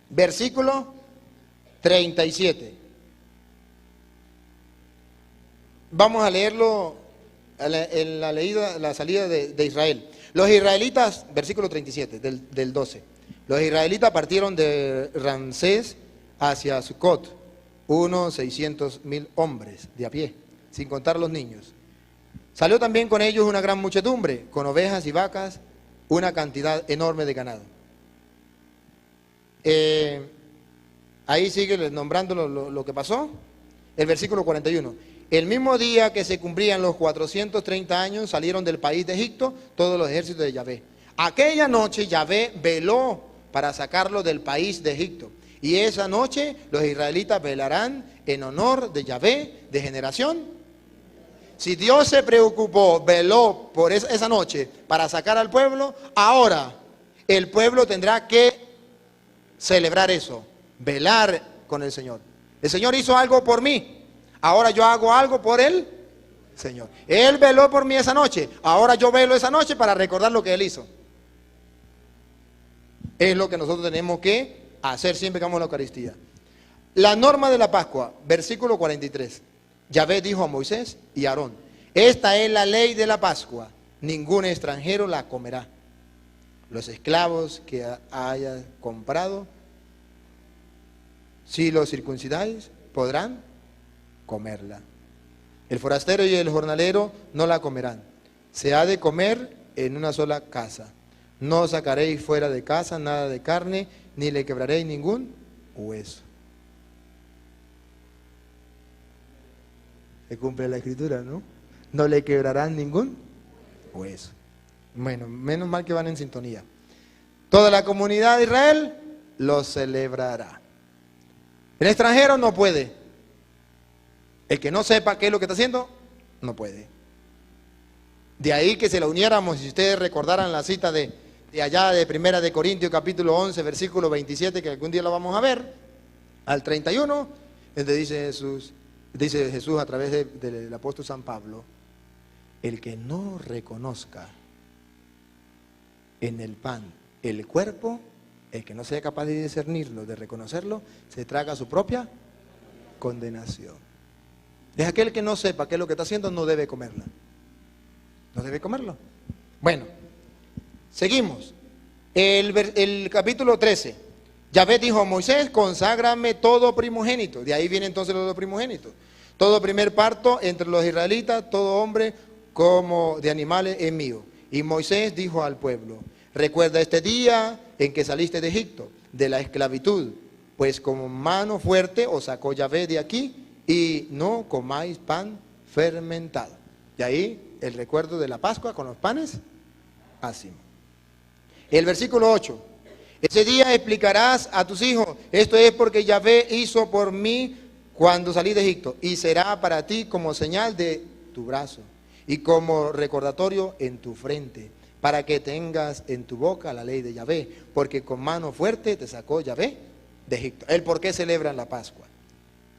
versículo 37. Vamos a leerlo en la salida de Israel. Los israelitas, versículo 37 del 12. Los israelitas partieron de Ramsés hacia Sucot, unos 600,000 hombres de a pie, sin contar los niños. Salió también con ellos una gran muchedumbre, con ovejas y vacas, una cantidad enorme de ganado. Ahí sigue nombrando lo que pasó. El versículo 41. El mismo día que se cumplían los 430 años, salieron del país de Egipto todos los ejércitos de Yahvé. Aquella noche Yahvé veló para sacarlo del país de Egipto. Y esa noche los israelitas velarán en honor de Yahvé de generación. Si Dios se preocupó, veló por esa noche para sacar al pueblo, ahora el pueblo tendrá que celebrar eso, velar con el Señor. El Señor hizo algo por mí, ahora yo hago algo por Él, Señor. Él veló por mí esa noche, ahora yo velo esa noche para recordar lo que Él hizo. Es lo que nosotros tenemos que hacer siempre que hagamos la Eucaristía. La norma de la Pascua, versículo 43. Yahvé dijo a Moisés y a Aarón, esta es la ley de la Pascua, ningún extranjero la comerá. Los esclavos que haya comprado, si los circuncidáis, podrán comerla. El forastero y el jornalero no la comerán. Se ha de comer en una sola casa. No sacaréis fuera de casa nada de carne, ni le quebraréis ningún hueso. Se cumple la escritura, ¿no? No le quebrarán ningún hueso. Bueno, menos mal que van en sintonía. Toda la comunidad de Israel lo celebrará. El extranjero no puede. El que no sepa qué es lo que está haciendo, no puede. De ahí que se la uniéramos, si ustedes recordaran la cita de allá de Primera de Corintios, capítulo 11, versículo 27, que algún día lo vamos a ver, al 31, donde dice Jesús a través del apóstol San Pablo, el que no reconozca en el pan el cuerpo, el que no sea capaz de discernirlo, de reconocerlo, se traga su propia condenación. Es aquel que no sepa qué es lo que está haciendo, no debe comerla. No debe comerlo. Bueno, seguimos. El capítulo 13. Yahvé dijo a Moisés, conságrame todo primogénito. De ahí viene entonces los primogénitos. Todo primer parto entre los israelitas, todo hombre como de animales es mío. Y Moisés dijo al pueblo, recuerda este día en que saliste de Egipto, de la esclavitud, pues con mano fuerte os sacó Yahvé de aquí, y no comáis pan fermentado. De ahí el recuerdo de la Pascua con los panes ácimos. El versículo 8. Ese día explicarás a tus hijos, esto es porque Yahvé hizo por mí cuando salí de Egipto, y será para ti como señal de tu brazo, y como recordatorio en tu frente, para que tengas en tu boca la ley de Yahvé, porque con mano fuerte te sacó Yahvé de Egipto. El por qué celebran la Pascua.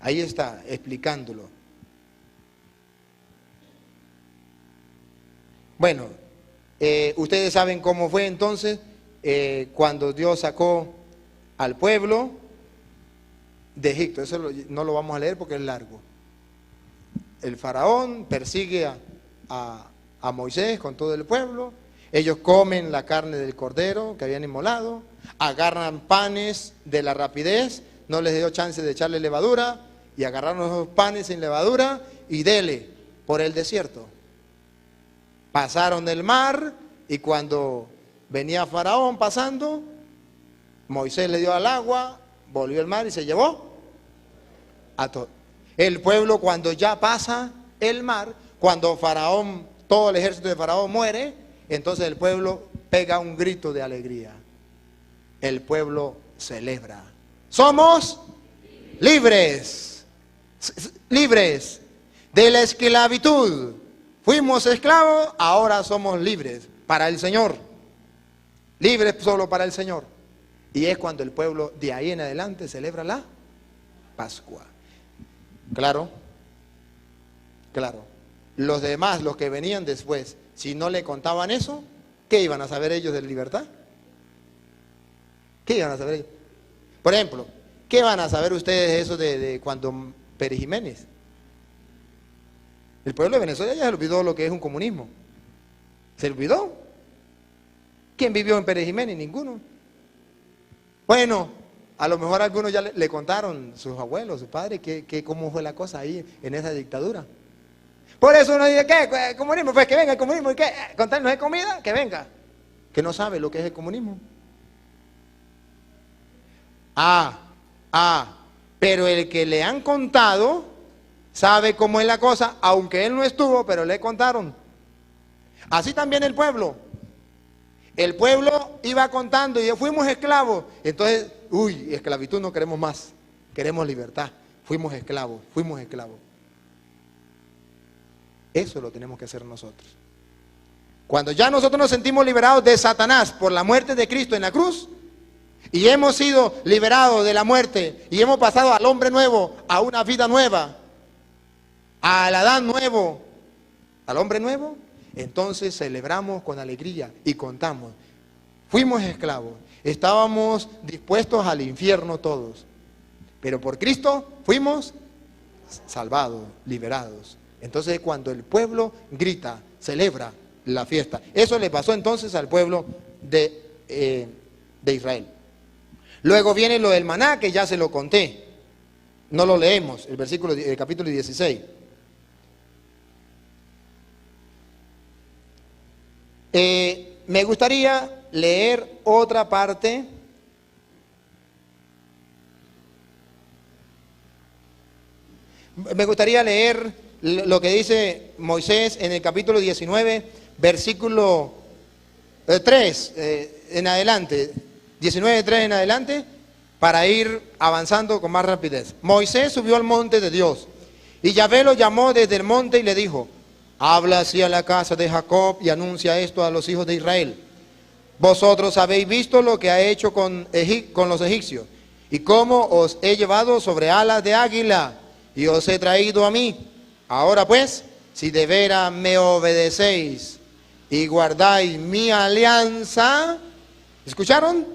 Ahí está, explicándolo. Bueno, ustedes saben cómo fue entonces cuando Dios sacó al pueblo de Egipto. Eso no lo vamos a leer porque es largo. El faraón persigue a Moisés con todo el pueblo. Ellos comen la carne del cordero que habían inmolado, agarran panes de la rapidez, no les dio chance de echarle levadura, y agarraron esos panes sin levadura y dele por el desierto. Pasaron el mar, y cuando venía Faraón pasando, Moisés le dio al agua, volvió el mar y se llevó a todo. El pueblo, cuando ya pasa el mar, cuando Faraón, todo el ejército de Faraón muere, entonces el pueblo pega un grito de alegría. El pueblo celebra. Somos libres. Libres de la esclavitud. Fuimos esclavos, ahora somos libres para el Señor. Libres solo para el Señor. Y es cuando el pueblo de ahí en adelante celebra la Pascua. Claro, claro. Los demás, los que venían después, si no le contaban eso, ¿qué iban a saber ellos de libertad? ¿Qué iban a saber ellos? Por ejemplo, ¿qué van a saber ustedes eso de cuando Pérez Jiménez? El pueblo de Venezuela ya se olvidó lo que es un comunismo. ¿Se olvidó? ¿Quién vivió en Pérez Jiménez? Ninguno. Bueno, a lo mejor algunos ya le contaron, sus abuelos, sus padres, cómo fue la cosa ahí en esa dictadura. Por eso uno dice, ¿qué? ¿Comunismo? Pues que venga el comunismo. ¿Y qué? ¿Contarnos de comida? Que venga. Que no sabe lo que es el comunismo. Pero el que le han contado sabe cómo es la cosa, aunque él no estuvo, pero le contaron. Así también el pueblo. El pueblo iba contando y fuimos esclavos. Entonces, esclavitud no queremos más. Queremos libertad. Fuimos esclavos, fuimos esclavos. Eso lo tenemos que hacer nosotros. Cuando ya nosotros nos sentimos liberados de Satanás por la muerte de Cristo en la cruz, y hemos sido liberados de la muerte, y hemos pasado al hombre nuevo, a una vida nueva, al Adán nuevo, al hombre nuevo, entonces celebramos con alegría y contamos. Fuimos esclavos, estábamos dispuestos al infierno todos, Pero por Cristo fuimos salvados, liberados. Entonces cuando el pueblo grita, celebra la fiesta. Eso le pasó entonces al pueblo de Israel. Luego viene lo del maná, que ya se lo conté. No lo leemos, el capítulo 16. Me gustaría leer otra parte. Me gustaría leer lo que dice Moisés en el capítulo 19, versículo 3 en adelante, 19:3 en adelante, para ir avanzando con más rapidez. Moisés subió al monte de Dios, y Yahvé lo llamó desde el monte y le dijo: habla así a la casa de Jacob y anuncia esto a los hijos de Israel. Vosotros habéis visto lo que ha hecho con los egipcios, y cómo os he llevado sobre alas de águila, y os he traído a mí. Ahora pues, si de veras me obedecéis y guardáis mi alianza, ¿escucharon?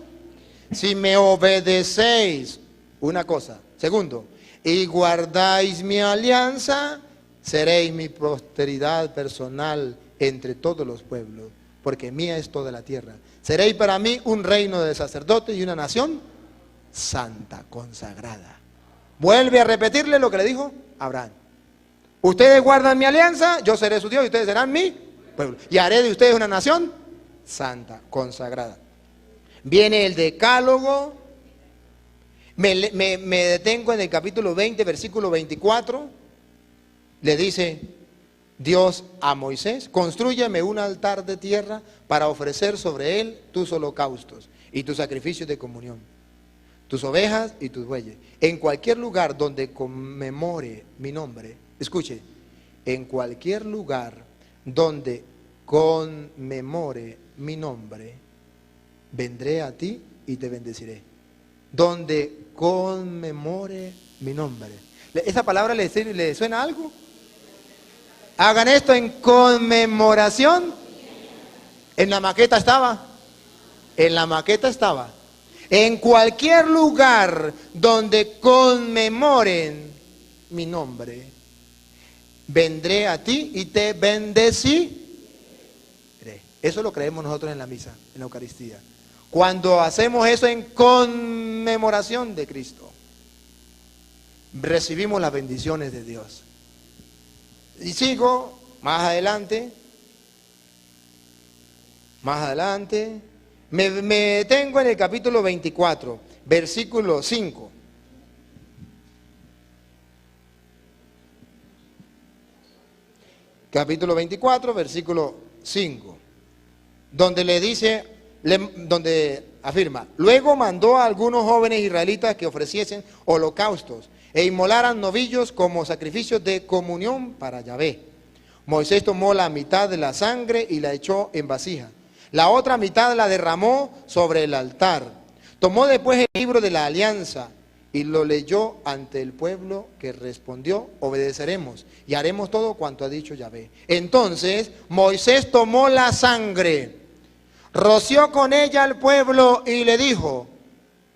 Si me obedecéis, una cosa. Segundo, y guardáis mi alianza, seréis mi posteridad personal entre todos los pueblos, porque mía es toda la tierra. Seréis para mí un reino de sacerdotes y una nación santa, consagrada. Vuelve a repetirle lo que le dijo Abraham. Ustedes guardan mi alianza, yo seré su Dios y ustedes serán mi pueblo. Y haré de ustedes una nación santa, consagrada. Viene el decálogo. Me detengo en el capítulo 20, versículo 24. Le dice Dios a Moisés: constrúyeme un altar de tierra para ofrecer sobre él tus holocaustos y tus sacrificios de comunión, tus ovejas y tus bueyes. En cualquier lugar donde conmemore mi nombre, escuche, en cualquier lugar donde conmemore mi nombre, vendré a ti y te bendeciré. Donde conmemore mi nombre. ¿Esa palabra le suena algo? Hagan esto en conmemoración. En la maqueta estaba. En la maqueta estaba. En cualquier lugar donde conmemoren mi nombre, vendré a ti y te bendeciré. Eso lo creemos nosotros en la misa, en la Eucaristía. Cuando hacemos eso en conmemoración de Cristo, recibimos las bendiciones de Dios. Y sigo más adelante. Me detengo en el capítulo 24, versículo 5. Capítulo 24, versículo 5. Donde le dice, donde afirma: luego mandó a algunos jóvenes israelitas que ofreciesen holocaustos e inmolaran novillos como sacrificios de comunión para Yahvé. Moisés tomó la mitad de la sangre y la echó en vasija. La otra mitad la derramó sobre el altar. Tomó después el libro de la alianza y lo leyó ante el pueblo, que respondió: obedeceremos y haremos todo cuanto ha dicho Yahvé. Entonces Moisés tomó la sangre, roció con ella al pueblo y le dijo: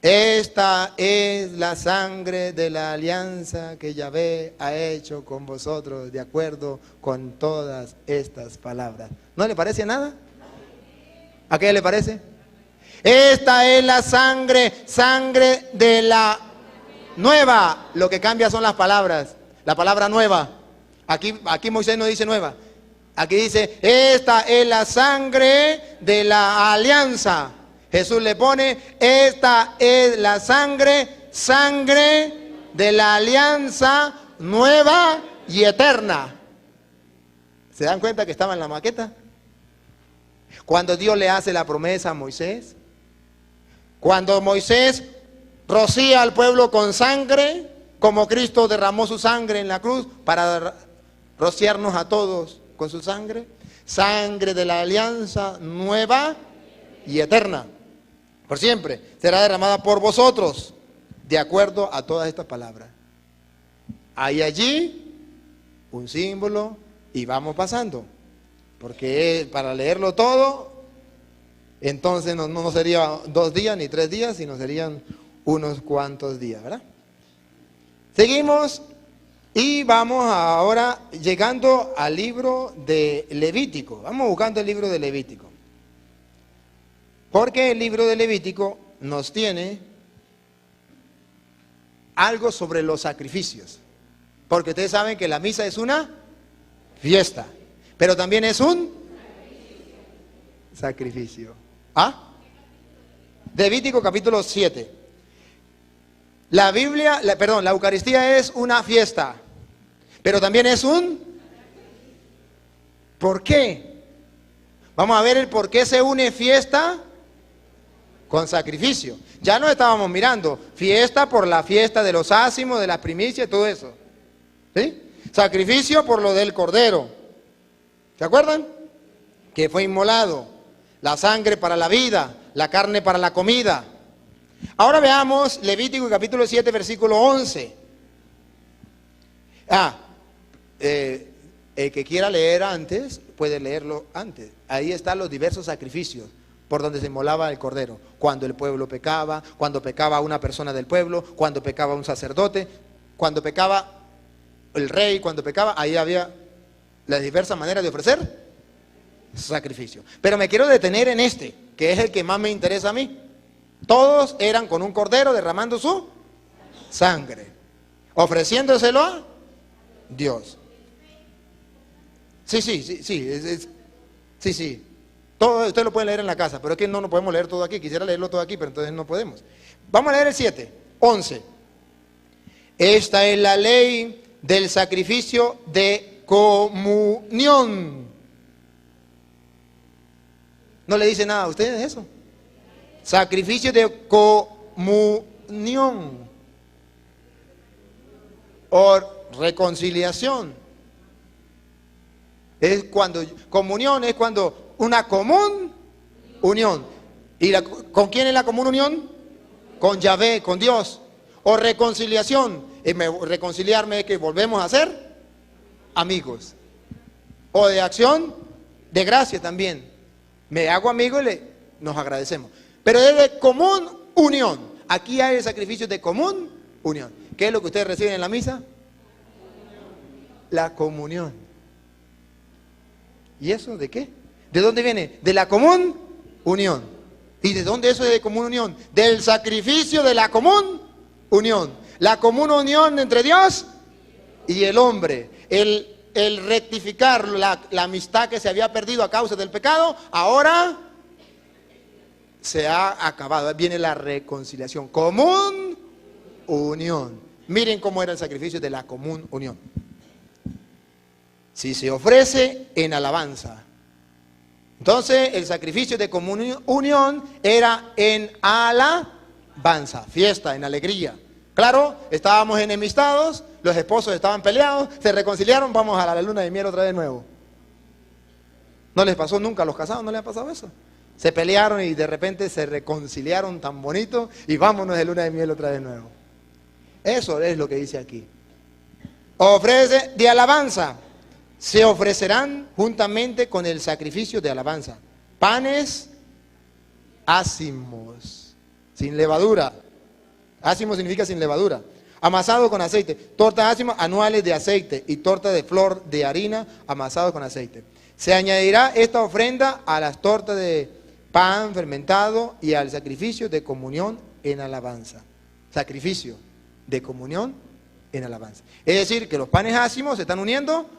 esta es la sangre de la alianza que Yahvé ha hecho con vosotros, de acuerdo con todas estas palabras. ¿No le parece nada? ¿A qué le parece? Esta es la sangre de la nueva. Lo que cambia son las palabras. La palabra nueva. Aquí Moisés no dice nueva. Aquí dice: esta es la sangre de la alianza. Jesús le pone: esta es la sangre de la alianza nueva y eterna. ¿Se dan cuenta que estaba en la maqueta? Cuando Dios le hace la promesa a Moisés, cuando Moisés rocía al pueblo con sangre, como Cristo derramó su sangre en la cruz para rociarnos a todos con su sangre, sangre de la alianza nueva y eterna, por siempre, será derramada por vosotros, de acuerdo a todas estas palabras. Hay allí un símbolo y vamos pasando, porque para leerlo todo, entonces no sería 2 días ni 3 días, sino serían unos cuantos días, ¿verdad? Seguimos y vamos ahora llegando al libro de Levítico. Vamos buscando el libro de Levítico. Porque el libro de Levítico nos tiene algo sobre los sacrificios. Porque ustedes saben que la misa es una fiesta, pero también es un sacrificio. ¿Ah? Levítico capítulo 7. La Eucaristía es una fiesta, pero también es un... ¿Por qué? Vamos a ver el por qué se une fiesta con sacrificio. Ya no estábamos mirando fiesta por la fiesta de los ácimos, de las primicias, todo eso. ¿Sí? Sacrificio por lo del cordero. ¿Se acuerdan? Que fue inmolado. La sangre para la vida, la carne para la comida. Ahora veamos Levítico capítulo 7, versículo 11. El que quiera leer antes, puede leerlo antes. Ahí están los diversos sacrificios por donde se inmolaba el cordero. Cuando el pueblo pecaba, cuando pecaba una persona del pueblo, cuando pecaba un sacerdote, cuando pecaba el rey, cuando pecaba, ahí había las diversas maneras de ofrecer sacrificio. Pero me quiero detener en este, que es el que más me interesa a mí. Todos eran con un cordero derramando su sangre, ofreciéndoselo a Dios. Sí. Todo usted lo puede leer en la casa, pero es que no lo podemos leer todo aquí. Quisiera leerlo todo aquí, pero entonces no podemos. Vamos a leer el 7, 11. Esta es la ley del sacrificio de comunión. ¿No le dice nada a ustedes eso? Sacrificio de comunión o reconciliación. Es cuando, comunión es cuando una común unión. ¿Y con quién es la común unión? Con Yahvé, con Dios. O reconciliación. Reconciliarme es que volvemos a ser amigos. O de acción de gracia también. Me hago amigo y nos agradecemos. Pero es de común unión. Aquí hay el sacrificio de común unión. ¿Qué es lo que ustedes reciben en la misa? La comunión. ¿Y eso de qué? ¿De dónde viene? De la común unión. ¿Y de dónde eso es de común unión? Del sacrificio de la común unión. La común unión entre Dios y el hombre. El rectificar la amistad que se había perdido a causa del pecado, ahora se ha acabado. Viene la reconciliación. Común unión. Miren cómo era el sacrificio de la común unión. Si se ofrece en alabanza. Entonces el sacrificio de común unión era en alabanza, fiesta, en alegría. Claro, estábamos enemistados, los esposos estaban peleados, se reconciliaron, vamos a la luna de miel otra vez de nuevo. ¿No les pasó nunca a los casados? ¿No les ha pasado eso? Se pelearon y de repente se reconciliaron tan bonito y vámonos de luna de miel otra vez de nuevo. Eso es lo que dice aquí. Ofrece de alabanza. Se ofrecerán juntamente con el sacrificio de alabanza. Panes ácimos, sin levadura. Ácimo significa sin levadura. Amasado con aceite. Tortas ácimas anuales de aceite y torta de flor de harina amasado con aceite. Se añadirá esta ofrenda a las tortas de pan fermentado y al sacrificio de comunión en alabanza. Sacrificio de comunión en alabanza. Es decir, que los panes ácimos se están uniendo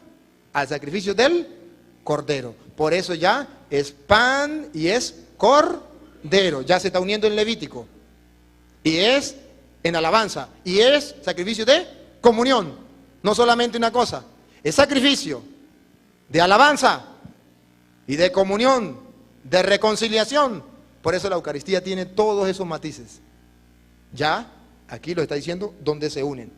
al sacrificio del cordero. Por eso ya es pan y es cordero. Ya se está uniendo en Levítico. Y es en alabanza. Y es sacrificio de comunión. No solamente una cosa. Es sacrificio de alabanza y de comunión, de reconciliación. Por eso la Eucaristía tiene todos esos matices. Ya, aquí lo está diciendo, donde se unen.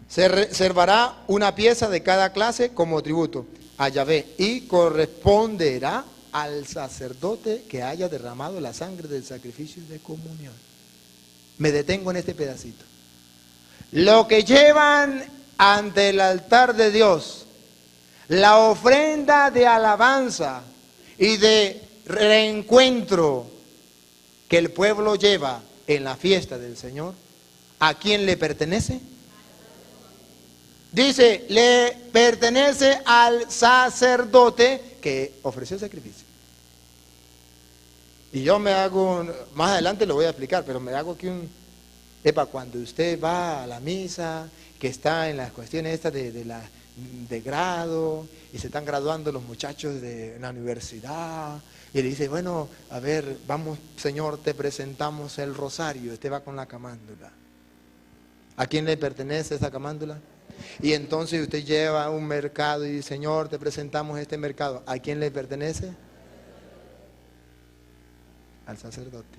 Se reservará una pieza de cada clase como tributo a Yahvé y corresponderá al sacerdote que haya derramado la sangre del sacrificio de comunión. Me detengo en este pedacito. Lo que llevan ante el altar de Dios, la ofrenda de alabanza y de reencuentro que el pueblo lleva en la fiesta del Señor, ¿A quién le pertenece? Dice, le pertenece al sacerdote que ofreció el sacrificio. Y yo me hago, más adelante lo voy a explicar, pero me hago aquí cuando usted va a la misa, que está en las cuestiones estas de grado, y se están graduando los muchachos de la universidad, y le dice, bueno, a ver, vamos, Señor, te presentamos el rosario. Usted va con la camándula. ¿A quién le pertenece esa camándula? Y entonces usted lleva a un mercado y dice, Señor, te presentamos este mercado. ¿A quién le pertenece? Al sacerdote.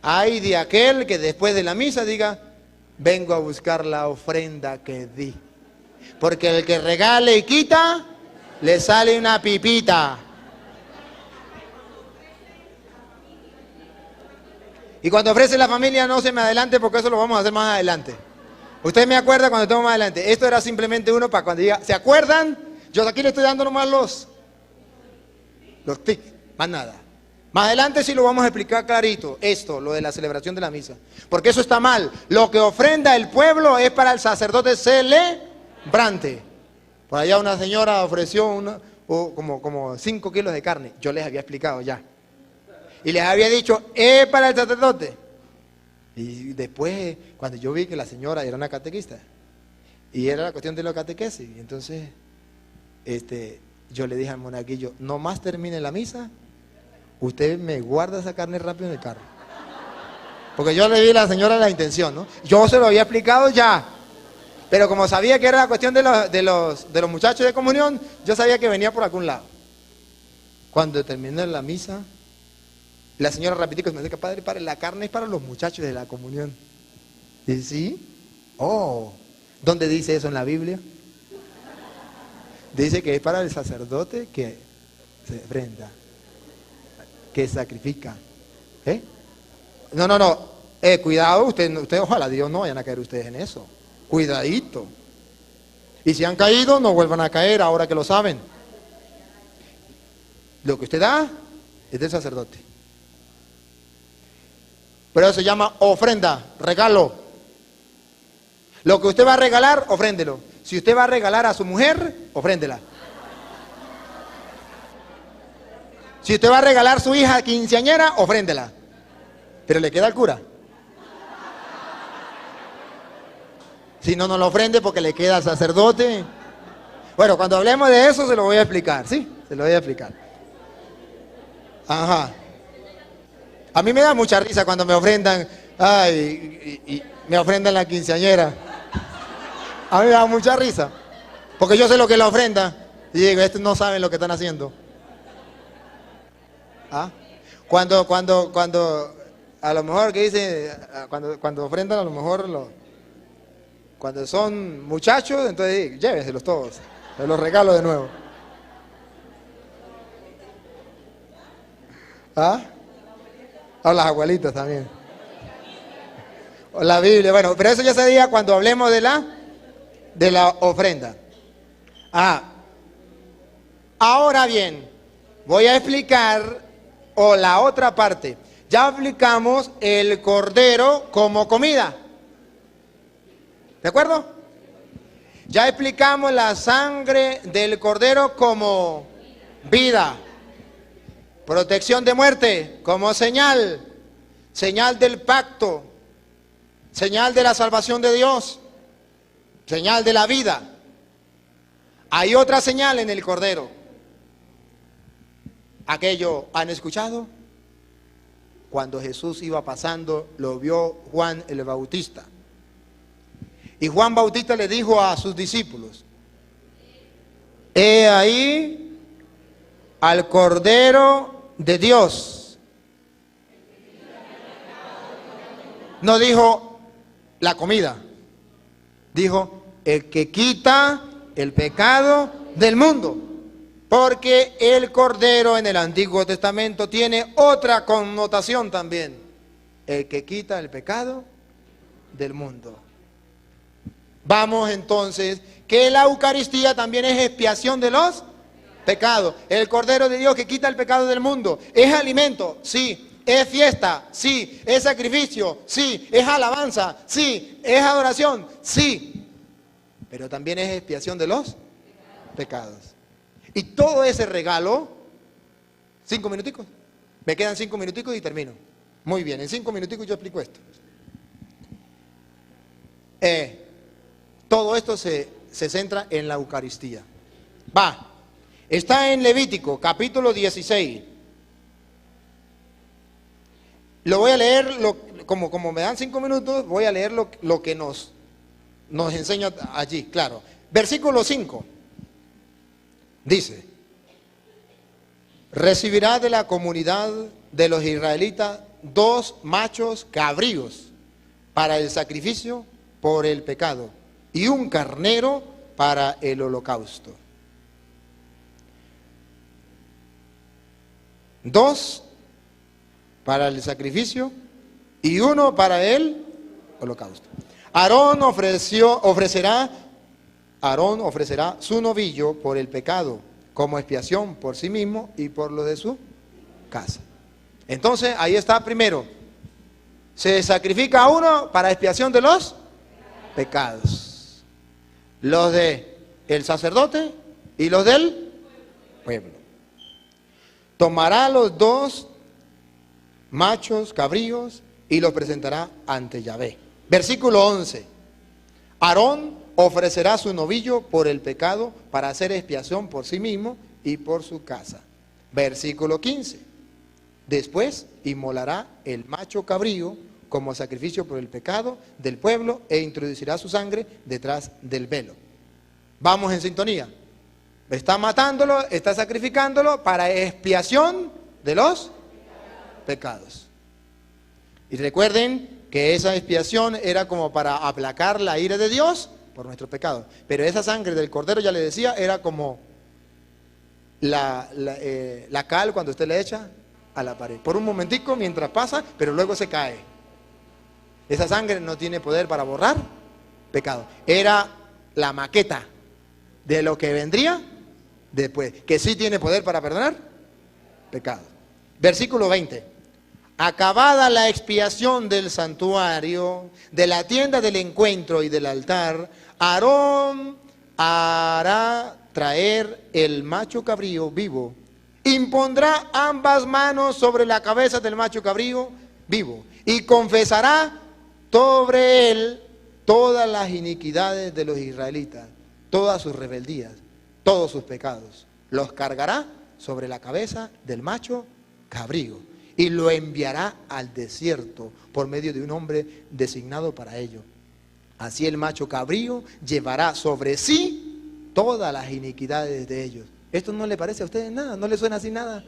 Ay de aquel que después de la misa diga, vengo a buscar la ofrenda que di. Porque el que regale y quita, le sale una pipita. Y cuando ofrece la familia, no se me adelante, porque eso lo vamos a hacer más adelante. Usted me acuerda cuando estemos más adelante. Esto era simplemente uno para cuando diga, ¿se acuerdan? Yo aquí le estoy dando nomás los tics, más nada. Más adelante sí lo vamos a explicar clarito, esto, lo de la celebración de la misa. Porque eso está mal. Lo que ofrenda el pueblo es para el sacerdote celebrante. Por allá una señora ofreció como 5 kilos de carne. Yo les había explicado ya. Y les había dicho, es para el sacerdote. Y después, cuando yo vi que la señora era una catequista, y era la cuestión de la catequesis, y entonces yo le dije al monaguillo, nomás termine la misa, usted me guarda esa carne rápido en el carro. Porque yo le vi a la señora la intención, ¿no? Yo se lo había explicado ya, pero como sabía que era la cuestión de los muchachos de comunión, yo sabía que venía por algún lado. Cuando terminé la misa, la señora rapidito me dice, padre, la carne es para los muchachos de la comunión. Dice, ¿sí? Oh, ¿dónde dice eso en la Biblia? Dice que es para el sacerdote que se ofrenda, que sacrifica. No. Cuidado, usted, ojalá Dios no vayan a caer ustedes en eso. Cuidadito. Y si han caído, no vuelvan a caer ahora que lo saben. Lo que usted da es del sacerdote. Pero eso se llama ofrenda, regalo. Lo que usted va a regalar, ofréndelo. Si usted va a regalar a su mujer, ofréndela. Si usted va a regalar a su hija quinceañera, ofréndela. Pero le queda al cura. Si no, no lo ofrende porque le queda al sacerdote. Bueno, cuando hablemos de eso se lo voy a explicar, ¿sí? Se lo voy a explicar. Ajá. A mí me da mucha risa cuando me ofrendan, y me ofrendan la quinceañera. A mí me da mucha risa. Porque yo sé lo que es la ofrenda. Y digo, estos no saben lo que están haciendo. ¿Ah? Cuando a lo mejor que dice, cuando ofrendan a lo mejor, cuando son muchachos, entonces lléveselos todos. Se los regalo de nuevo. ¿Ah? O las abuelitas también. O la Biblia, bueno, pero eso ya sería cuando hablemos de la ofrenda. Ahora bien, voy a explicar la otra parte. Ya aplicamos el cordero como comida. ¿De acuerdo? Ya explicamos la sangre del cordero como vida. Protección de muerte como señal del pacto, señal de la salvación de Dios, señal de la vida. Hay otra señal en el cordero. Aquello, ¿han escuchado? Cuando Jesús iba pasando, lo vio Juan el Bautista. Y Juan Bautista le dijo a sus discípulos, he ahí al Cordero de Dios. No dijo la comida, dijo el que quita el pecado del mundo. Porque el Cordero en el Antiguo Testamento tiene otra connotación también. El que quita el pecado del mundo. Vamos entonces, que la Eucaristía también es expiación de los pecados. El Cordero de Dios que quita el pecado del mundo. ¿Es alimento? Sí. ¿Es fiesta? Sí. ¿Es sacrificio? Sí. ¿Es alabanza? Sí. ¿Es adoración? Sí. Pero también es expiación de los pecados. Y todo ese regalo, 5 minuticos. Me quedan 5 minuticos y termino. Muy bien, en 5 minuticos yo explico esto. Todo esto se centra en la Eucaristía. Está en Levítico, capítulo 16. Lo voy a leer, como me dan 5 minutos, voy a leer lo que nos enseña allí, claro. Versículo 5. Dice: recibirá de la comunidad de los israelitas 2 machos cabríos para el sacrificio por el pecado y un carnero para el holocausto. 2 para el sacrificio y 1 para el holocausto. Aarón ofrecerá su novillo por el pecado como expiación por sí mismo y por lo de su casa. Entonces, ahí está primero. Se sacrifica uno para expiación de los pecados. Los de el sacerdote y los del pueblo. Tomará los 2 machos cabríos y los presentará ante Yahvé. Versículo 11. Aarón ofrecerá su novillo por el pecado para hacer expiación por sí mismo y por su casa. Versículo 15. Después inmolará el macho cabrío como sacrificio por el pecado del pueblo e introducirá su sangre detrás del velo. Vamos en sintonía. Está matándolo, está sacrificándolo para expiación de los pecados. Y recuerden que esa expiación era como para aplacar la ira de Dios por nuestro pecado. Pero esa sangre del cordero, ya le decía, era como la cal cuando usted le echa a la pared. Por un momentico mientras pasa, pero luego se cae. Esa sangre no tiene poder para borrar pecado. Era la maqueta de lo que vendría después, que sí tiene poder para perdonar pecado. Versículo 20. Acabada la expiación del santuario, de la tienda del encuentro y del altar, Aarón hará traer el macho cabrío vivo, impondrá ambas manos sobre la cabeza del macho cabrío vivo y confesará sobre él todas las iniquidades de los israelitas, todas sus rebeldías, todos sus pecados. Los cargará sobre la cabeza del macho cabrío y lo enviará al desierto por medio de un hombre designado para ello. Así el macho cabrío llevará sobre sí todas las iniquidades de ellos. ¿Esto no le parece a ustedes nada? ¿No le suena así nada?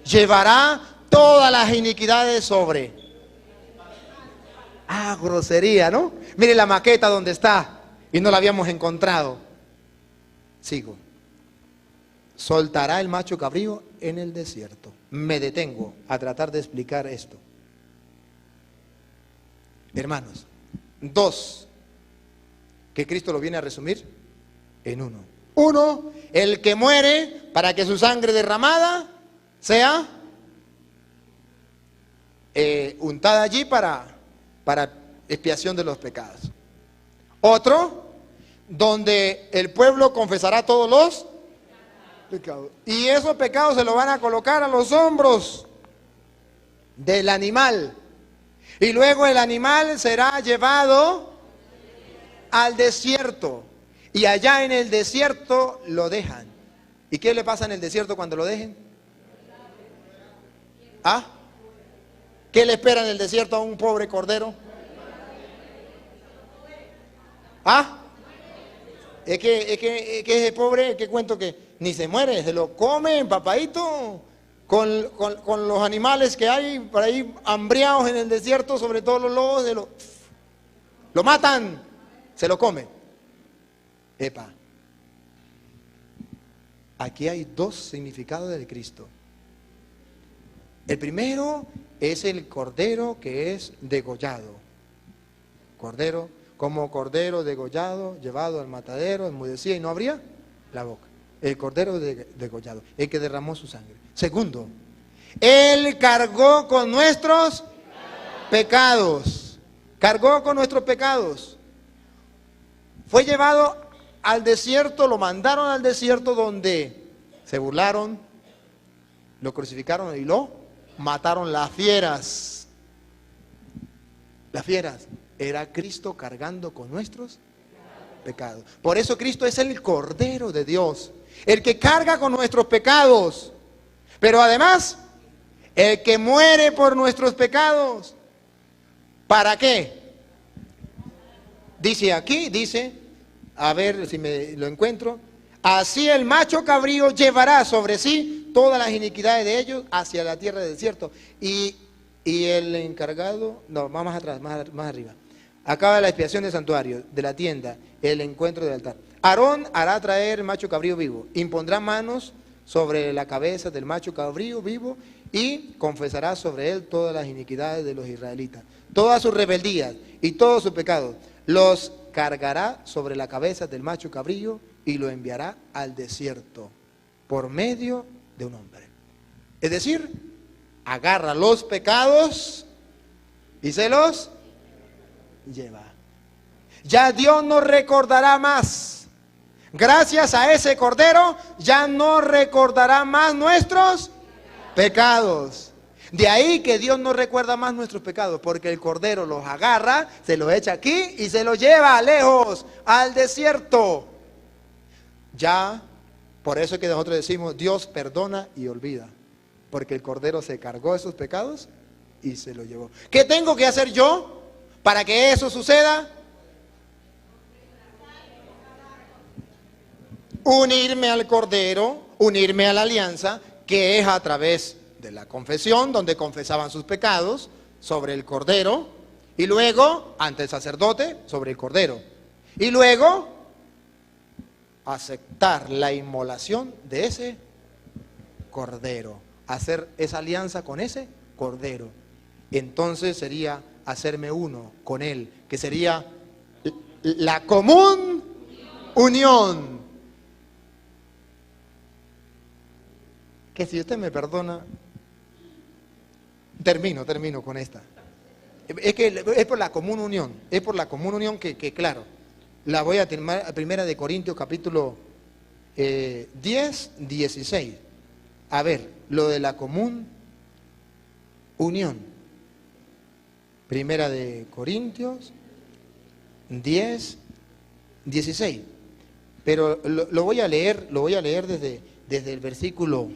Llevará todas las iniquidades sobre. Grosería, ¿no? Mire la maqueta donde está y no la habíamos encontrado. Sigo. Soltará el macho cabrío en el desierto. Me detengo a tratar de explicar esto. Hermanos, 2, que Cristo lo viene a resumir en 1. 1, el que muere para que su sangre derramada sea untada allí para expiación de los pecados. Otro, donde el pueblo confesará todos los pecados. Y esos pecados se los van a colocar a los hombros del animal. Y luego el animal será llevado al desierto. Y allá en el desierto lo dejan. ¿Y qué le pasa en el desierto cuando lo dejen? ¿Qué le espera en el desierto a un pobre cordero? Es que ese pobre, que cuento que ni se muere, se lo come papadito con los animales que hay por ahí hambriados en el desierto, sobre todo los lobos, lo matan, se lo comen. Aquí hay 2 significados del Cristo. El primero es el cordero que es degollado. Cordero, como cordero degollado, llevado al matadero, enmudecía y no abría la boca. El cordero degollado, el que derramó su sangre. Segundo, Él cargó con nuestros pecados. Cargó con nuestros pecados. Fue llevado al desierto, lo mandaron al desierto donde se burlaron, lo crucificaron y lo mataron las fieras. Las fieras. Era Cristo cargando con nuestros pecados. Por eso Cristo es el Cordero de Dios, el que carga con nuestros pecados, pero además el que muere por nuestros pecados. ¿Para qué? Dice aquí, a ver si me lo encuentro, así el macho cabrío llevará sobre sí todas las iniquidades de ellos hacia la tierra del desierto. Y el encargado, no, más atrás, más arriba. Acaba la expiación del santuario, de la tienda, el encuentro del altar. Aarón hará traer macho cabrío vivo, impondrá manos sobre la cabeza del macho cabrío vivo y confesará sobre él todas las iniquidades de los israelitas, todas sus rebeldías y todos sus pecados. Los cargará sobre la cabeza del macho cabrío y lo enviará al desierto por medio de un hombre. Es decir, agarra los pecados y se los lleva. Ya Dios no recordará más. Gracias a ese Cordero ya no recordará más nuestros pecados. De ahí que Dios no recuerda más nuestros pecados, porque el Cordero los agarra, se los echa aquí y se los lleva lejos, al desierto. Ya, por eso es que nosotros decimos, Dios perdona y olvida, porque el Cordero se cargó esos pecados y se los llevó. ¿Qué tengo que hacer yo para que eso suceda? Unirme al Cordero, unirme a la alianza, que es a través de la confesión, donde confesaban sus pecados sobre el Cordero, y luego, ante el sacerdote, sobre el Cordero, y luego aceptar la inmolación de ese Cordero, hacer esa alianza con ese Cordero. Entonces sería hacerme uno con Él, que sería la común unión. Que si usted me perdona, termino con esta. Es que es por la común unión, que claro, la voy a terminar, primera de Corintios capítulo 10, 16. A ver, lo de la común unión. Primera de Corintios 10, 16. Pero lo voy a leer desde el versículo.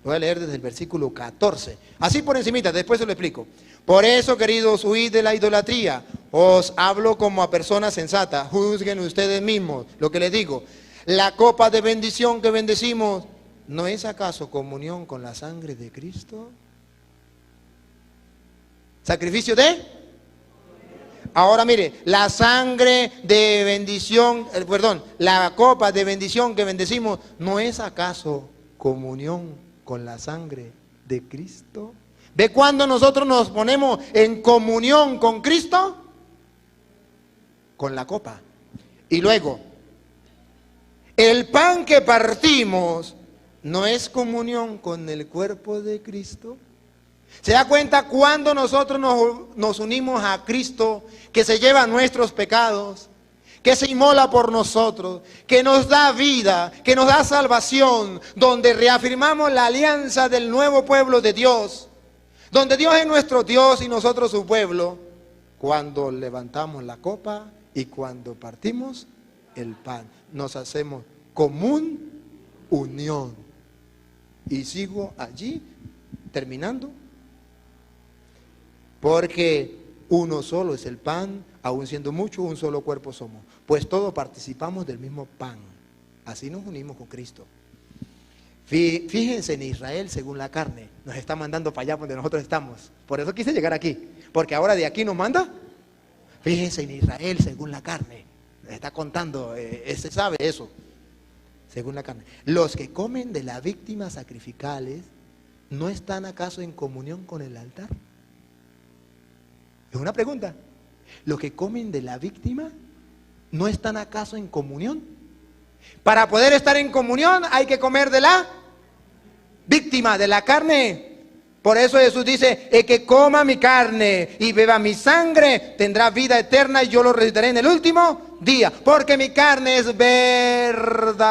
Voy a leer desde el versículo 14. Así por encimita, después se lo explico. Por eso, queridos, huid de la idolatría. Os hablo como a personas sensatas. Juzguen ustedes mismos lo que les digo. La copa de bendición que bendecimos, ¿no es acaso comunión con la sangre de Cristo? ¿Sacrificio de? Ahora mire, la sangre de bendición, la copa de bendición que bendecimos, ¿no es acaso comunión con la sangre de Cristo? ¿Ve cuando nosotros nos ponemos en comunión con Cristo? Con la copa. Y luego, el pan que partimos, ¿no es comunión con el cuerpo de Cristo? ¿Se da cuenta cuando nosotros nos unimos a Cristo, que se lleva nuestros pecados, que se inmola por nosotros, que nos da vida, que nos da salvación, donde reafirmamos la alianza del nuevo pueblo de Dios, donde Dios es nuestro Dios y nosotros su pueblo, cuando levantamos la copa y cuando partimos el pan, nos hacemos común unión. Y sigo allí, terminando, porque uno solo es el pan, aun siendo muchos, un solo cuerpo somos. Pues todos participamos del mismo pan. Así nos unimos con Cristo. Fíjense en Israel según la carne. Nos está mandando para allá donde nosotros estamos. Por eso quise llegar aquí. Porque ahora de aquí nos manda. Fíjense en Israel según la carne. Nos está contando, se sabe eso. Según la carne. Los que comen de las víctimas sacrificales, ¿no están acaso en comunión con el altar? Es una pregunta. ¿Los que comen de la víctima no están acaso en comunión? Para poder estar en comunión hay que comer de la víctima, de la carne. Por eso Jesús dice, el que coma mi carne y beba mi sangre tendrá vida eterna y yo lo resucitaré en el último día. Porque mi carne es verdadera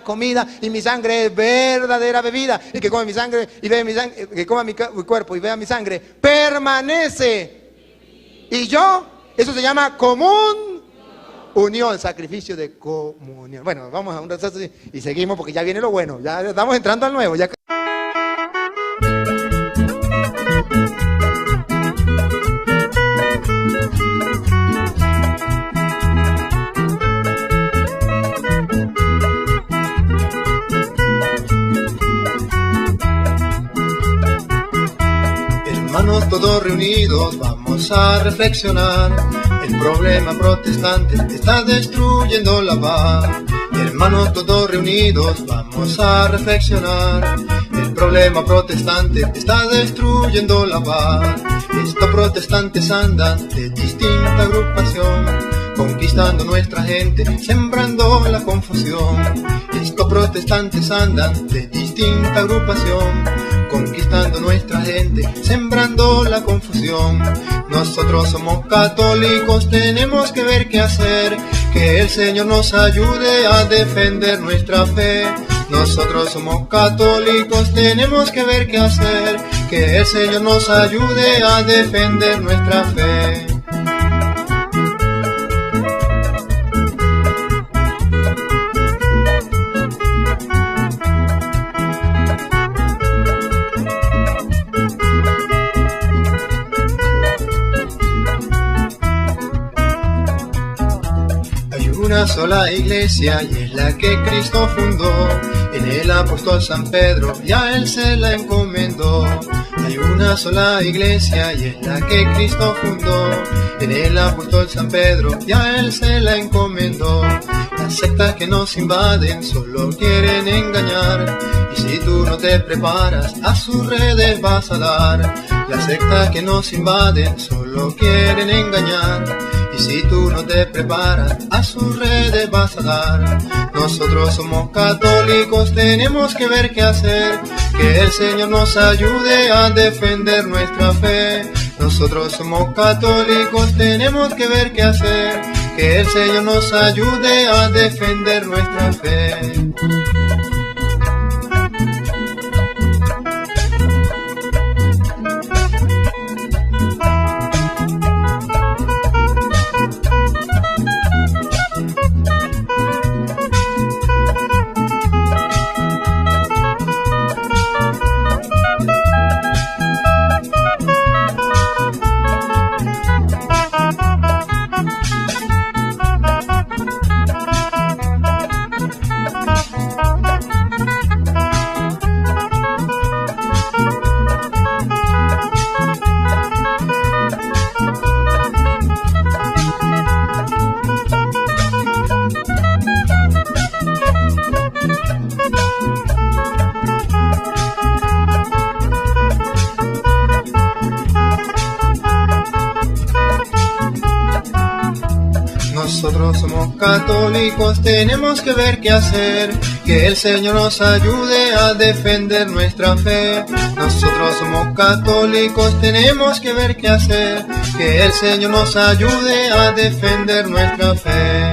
comida y mi sangre es verdadera bebida. Y que come mi sangre y bebe mi sangre, que coma mi cuerpo y beba mi sangre, permanece. Y yo, eso se llama común unión, sacrificio de comunión. Bueno, vamos a un receso y seguimos porque ya viene lo bueno. Ya estamos entrando al nuevo. Ya. Hermanos todos reunidos, vamos a reflexionar. El problema protestante está destruyendo la paz. Hermanos todos reunidos, vamos a reflexionar. El problema protestante está destruyendo la paz. Estos protestantes andan de distinta agrupación, conquistando nuestra gente, sembrando la confusión. Estos protestantes andan de distinta agrupación, conquistando nuestra gente, sembrando la confusión. Nosotros somos católicos, tenemos que ver qué hacer, que el Señor nos ayude a defender nuestra fe. Nosotros somos católicos, tenemos que ver qué hacer, que el Señor nos ayude a defender nuestra fe. Una sola iglesia y es la que Cristo fundó, en el apóstol San Pedro y a él se la encomendó. Hay una sola iglesia y es la que Cristo fundó, en el apóstol San Pedro y a él se la encomendó. Las sectas que nos invaden solo quieren engañar, y si tú no te preparas a sus redes vas a dar. Las sectas que nos invaden solo quieren engañar, y si tú no te preparas, a sus redes vas a dar. Nosotros somos católicos, tenemos que ver qué hacer, que el Señor nos ayude a defender nuestra fe. Nosotros somos católicos, tenemos que ver qué hacer, que el Señor nos ayude a defender nuestra fe. Nosotros somos católicos, tenemos que ver qué hacer, que el Señor nos ayude a defender nuestra fe. Nosotros somos católicos, tenemos que ver qué hacer, que el Señor nos ayude a defender nuestra fe.